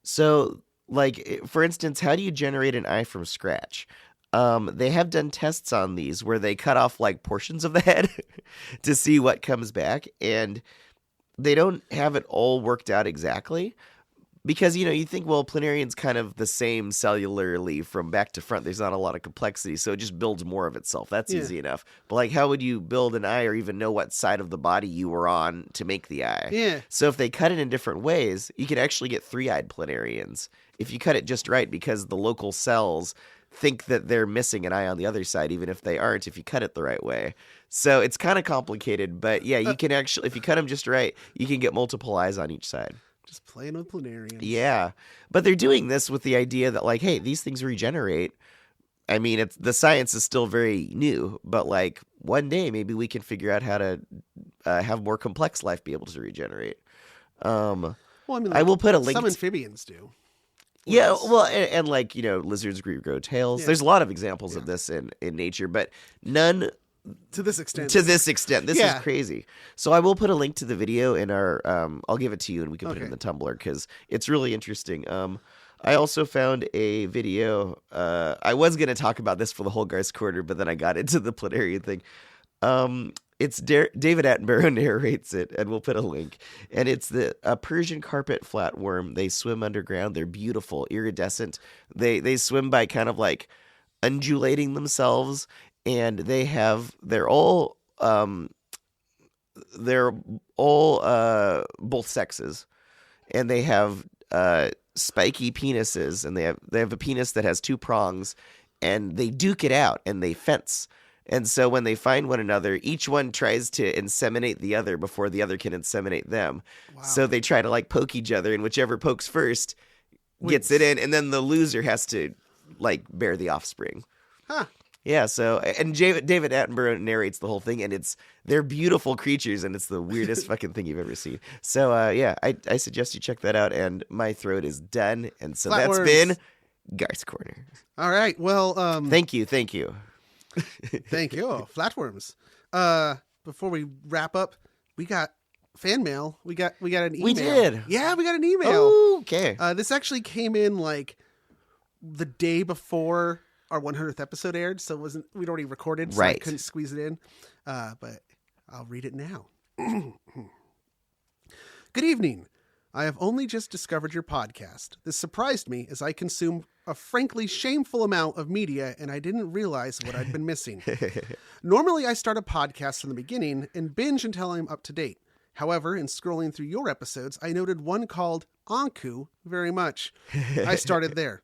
So, like, for instance, how do you generate an eye from scratch? They have done tests on these where they cut off like portions of the head to see what comes back. And they don't have it all worked out exactly. Because, you know, you think, well, planarian's kind of the same cellularly from back to front. There's not a lot of complexity, so it just builds more of itself. That's easy enough. But, like, how would you build an eye or even know what side of the body you were on to make the eye? Yeah. So if they cut it in different ways, you could actually get 3-eyed planarians if you cut it just right, because the local cells think that they're missing an eye on the other side, even if they aren't, if you cut it the right way. So it's kind of complicated, but yeah, you can actually, if you cut them just right, you can get multiple eyes on each side. Just playing with planarians. Yeah. But they're doing this with the idea that, like, hey, these things regenerate. I mean, the science is still very new, but, like, one day maybe we can figure out how to have more complex life be able to regenerate. Well, I mean, like, I will put a link. Some amphibians do. Yeah, well, and like, you know, lizards grow tails. Yeah. There's a lot of examples of this in nature, but none to this extent. This is crazy. So I will put a link to the video in our I'll give it to you and we can put it in the Tumblr because it's really interesting. I also found a video. I was going to talk about this for the whole Garth's Corner, but then I got into the planarian thing. It's David Attenborough narrates it, and we'll put a link. And it's a Persian carpet flatworm. They swim underground. They're beautiful, iridescent. They swim by kind of like undulating themselves, and they're all both sexes, and they have spiky penises, and they have a penis that has 2 prongs, and they duke it out and they fence. And so when they find one another, each one tries to inseminate the other before the other can inseminate them. Wow. So they try to like poke each other, and whichever pokes first gets it in, and then the loser has to like bear the offspring. Huh. Yeah, so, and David Attenborough narrates the whole thing, and they're beautiful creatures, and it's the weirdest fucking thing you've ever seen. So, yeah, I suggest you check that out, and my throat is done, and so that's been Garth's Corner. All right, well, Thank you. Thank you, flatworms. Before we wrap up, we got fan mail. We got an email. We did. Yeah, we got an email. Oh, okay. This actually came in like the day before our 100th episode aired, so we'd already recorded, so I couldn't squeeze it in. But I'll read it now. Good evening. I have only just discovered your podcast. This surprised me as I consume a frankly shameful amount of media and I didn't realize what I'd been missing. Normally, I start a podcast from the beginning and binge until I'm up to date. However, in scrolling through your episodes, I noted one called Anku very much. I started there.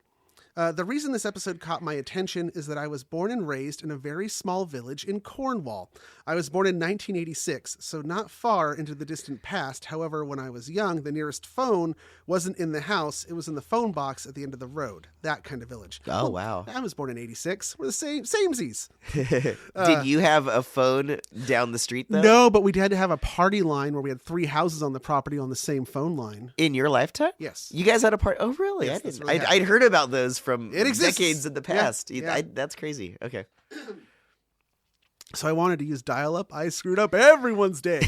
The reason this episode caught my attention is that I was born and raised in a very small village in Cornwall. I was born in 1986, so not far into the distant past. However, when I was young, the nearest phone wasn't in the house. It was in the phone box at the end of the road. That kind of village. Oh, wow. I was born in 86. We're the samesies. Did you have a phone down the street, though? No, but we had to have a party line where we had 3 houses on the property on the same phone line. In your lifetime? Yes. You guys had a party? Oh, really? Yes, I didn't. really I'd heard about those from It exists. decades in the past. Yeah. That's crazy. Okay. So I wanted to use dial-up. I screwed up everyone's day.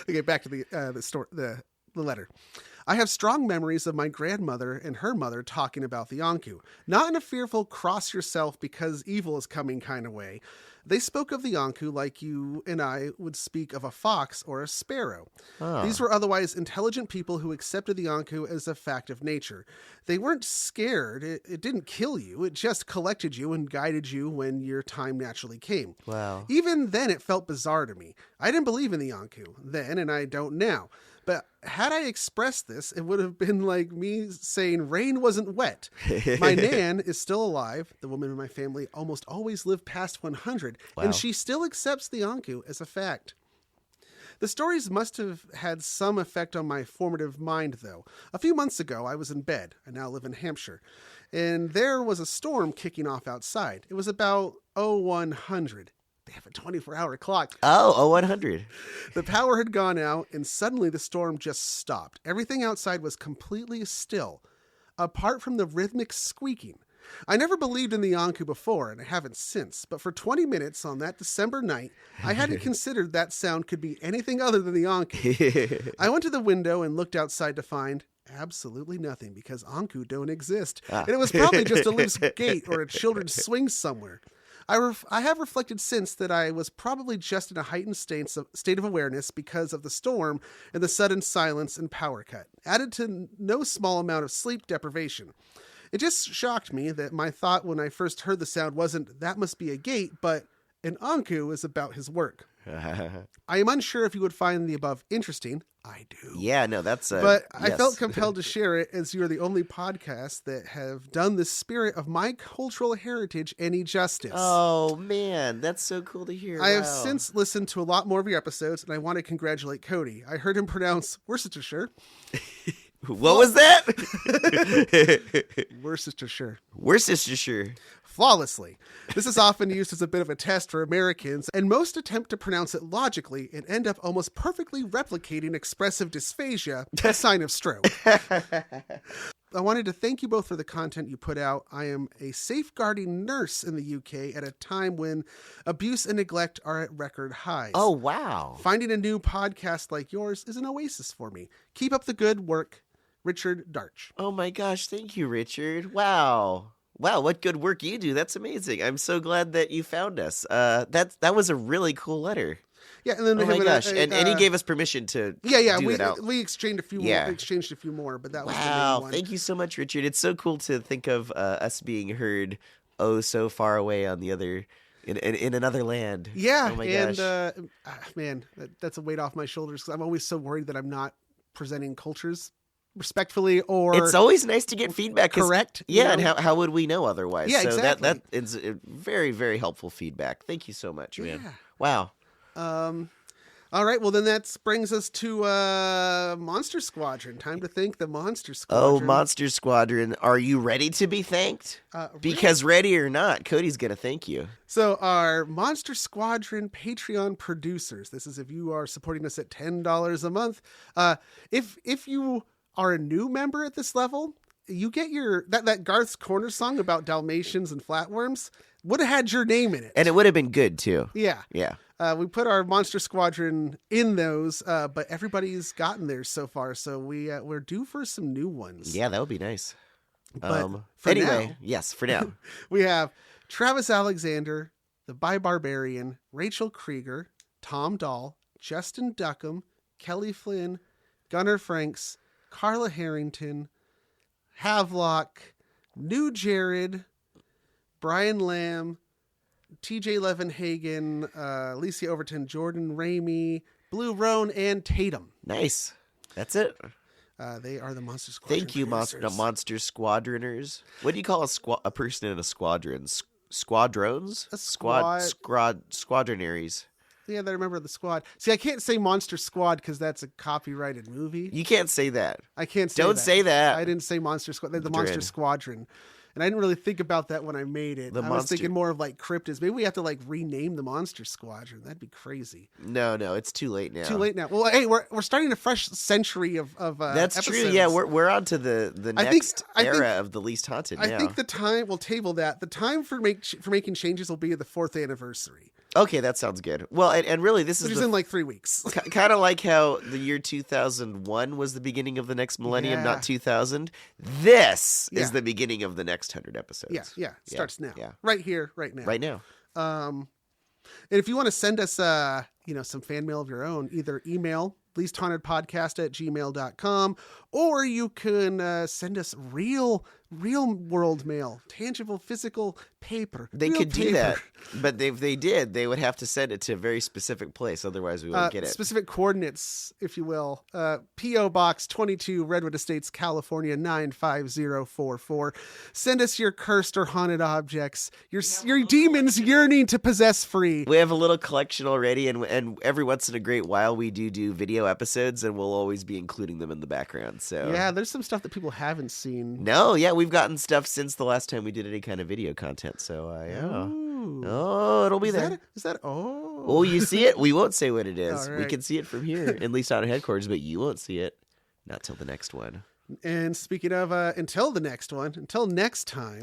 Okay, back to the letter. I have strong memories of my grandmother and her mother talking about the Yonku. Not in a fearful cross yourself because evil is coming kind of way. They spoke of the Yonku like you and I would speak of a fox or a sparrow. Oh. These were otherwise intelligent people who accepted the Yonku as a fact of nature. They weren't scared. It didn't kill you. It just collected you and guided you when your time naturally came. Wow. Even then, it felt bizarre to me. I didn't believe in the Yonku then, and I don't now. But had I expressed this, it would have been like me saying rain wasn't wet. My Nan is still alive. The woman in my family almost always lived past 100, Wow. and she still accepts the Yonku as a fact. The stories must have had some effect on my formative mind, though. A few months ago, I was in bed. I now live in Hampshire. And there was a storm kicking off outside. It was about 0100. They have a 24-hour clock. Oh, 100. The power had gone out, and suddenly the storm just stopped. Everything outside was completely still, apart from the rhythmic squeaking. I never believed in the Yonku before, and I haven't since, but for 20 minutes on that December night, I hadn't considered that sound could be anything other than the Yonku. I went to the window and looked outside to find absolutely nothing, because Yonku don't exist. And it was probably just a loose gate or a children's swing somewhere. I have reflected since that I was probably just in a heightened state of awareness because of the storm and the sudden silence and power cut, added to no small amount of sleep deprivation. It just shocked me that my thought when I first heard the sound wasn't, that must be a gate, but an Yonku is about his work. I am unsure if you would find the above interesting. I do. Yeah, no, that's... But I yes. felt compelled to share it as you are the only podcast that have done the spirit of my cultural heritage any justice. Oh, man, that's so cool to hear. I have Wow. since listened to a lot more of your episodes, and I want to congratulate Cody. I heard him pronounce Worcestershire. What was that? Worcestershire. Worcestershire. Flawlessly. This is often used as a bit of a test for Americans, and most attempt to pronounce it logically and end up almost perfectly replicating expressive dysphagia, a sign of stroke. I wanted to thank you both for the content you put out. I am a safeguarding nurse in the UK at a time when abuse and neglect are at record highs. Oh, wow. Finding a new podcast like yours is an oasis for me. Keep up the good work. Richard Darch. Oh, my gosh. Thank you, Richard. Wow. Wow, what good work you do. That's amazing. I'm so glad that you found us. That was a really cool letter. Yeah, and then Oh my gosh, and he gave us permission to do it out. We exchanged a few more, but that was the main one. Thank you so much, Richard. It's so cool to think of us being heard so far away on the other in another land. Yeah, oh my and gosh. man, that's a weight off my shoulders because I'm always so worried that I'm not presenting cultures respectfully, or it's always nice to get feedback. Correct. Yeah, and how would we know otherwise? Yeah, so exactly. that is a very, very helpful feedback. Thank you so much, man. Yeah. Wow. All right, well then that brings us to Monster Squadron. Time to thank the Monster Squadron. Oh, Monster Squadron, are you ready to be thanked? Because ready or not, Cody's going to thank you. So our Monster Squadron Patreon producers, this is if you are supporting us at $10 a month. If you are a new member at this level, you get your that Garth's Corner song about Dalmatians and flatworms would have had your name in it. And it would have been good too. Yeah. Yeah. We put our Monster Squadron in those, but everybody's gotten theirs so far, so we're due for some new ones. Yeah, that would be nice. But for now. We have Travis Alexander, the Bi Barbarian, Rachel Krieger, Tom Dahl, Justin Duckham, Kelly Flynn, Gunnar Franks, Carla Harrington, Havelock, New Jared, Brian Lamb, TJ Levenhagen, Alicia Overton, Jordan Ramey, Blue Roan, and Tatum. Nice. That's it. They are the Monster Squadron. Thank you, Monster Squadroners. What do you call a person in a squadron? Squadrons? Squadronaries. Yeah, I remember the squad. See, I can't say Monster Squad because that's a copyrighted movie. You can't say that. I can't say Don't that. say that. I didn't say Monster Squad. They're the Monster Squadron. And I didn't really think about that when I made it. I was thinking more of like Cryptids. Maybe we have to like rename the Monster Squadron. That'd be crazy. No, it's too late now. Too late now. Well, hey, we're starting a fresh century of That's episodes. true. Yeah, we're on to the next era of the Least Haunted now. I think the time, we'll table that. The time for making changes will be at the 4th anniversary. Okay, that sounds good. Well, and really, this is in like 3 weeks. Kind of like how the year 2001 was the beginning of the next millennium, not 2000. This is the beginning of the next 100 episodes. Yeah. Starts now. Yeah. Right here, right now. Right now. And if you want to send us, some fan mail of your own, either email leasthauntedpodcast@gmail.com, or you can send us real world mail, tangible, physical paper. They could do that, but if they did, they would have to send it to a very specific place. Otherwise, we won't get it. Specific coordinates, if you will. P.O. Box 22, Redwood Estates, California, 95044. Send us your cursed or haunted objects, your demons yearning to possess free. We have a little collection already, and every once in a great while, we do video episodes, and we'll always be including them in the background. So yeah, there's some stuff that people haven't seen. No, yeah, we've gotten stuff since the last time we did any kind of video content. So yeah. Oh, it'll be there. Is that? Oh. Oh, you see it? We won't say what it is. Right. We can see it from here, at least out of headquarters, but you won't see it. Not till the next one. And speaking of until the next one, until the next time.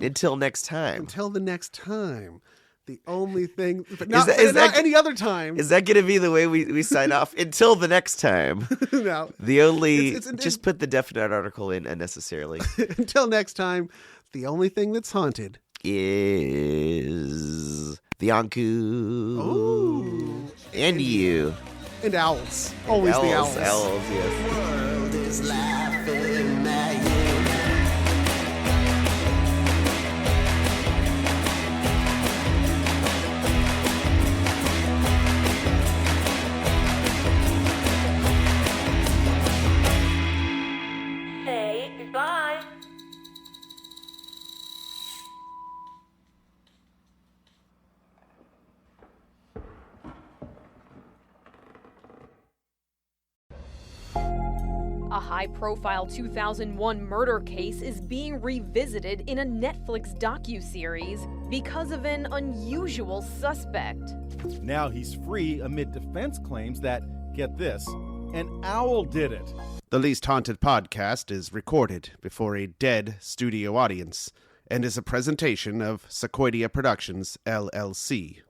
The only thing, but not any other time. Is that going to be the way we sign off? Until the next time. No. The only, just put the definite article in unnecessarily. Until next time, the only thing that's haunted is the Anku. Ooh. And you. And owls. Always the owls. Owls, yes. The world is laughing at you. Bye. A high-profile 2001 murder case is being revisited in a Netflix docuseries because of an unusual suspect. Now he's free amid defense claims that, get this, an owl did it. The Least Haunted podcast is recorded before a dead studio audience and is a presentation of Sequoidea Productions, LLC.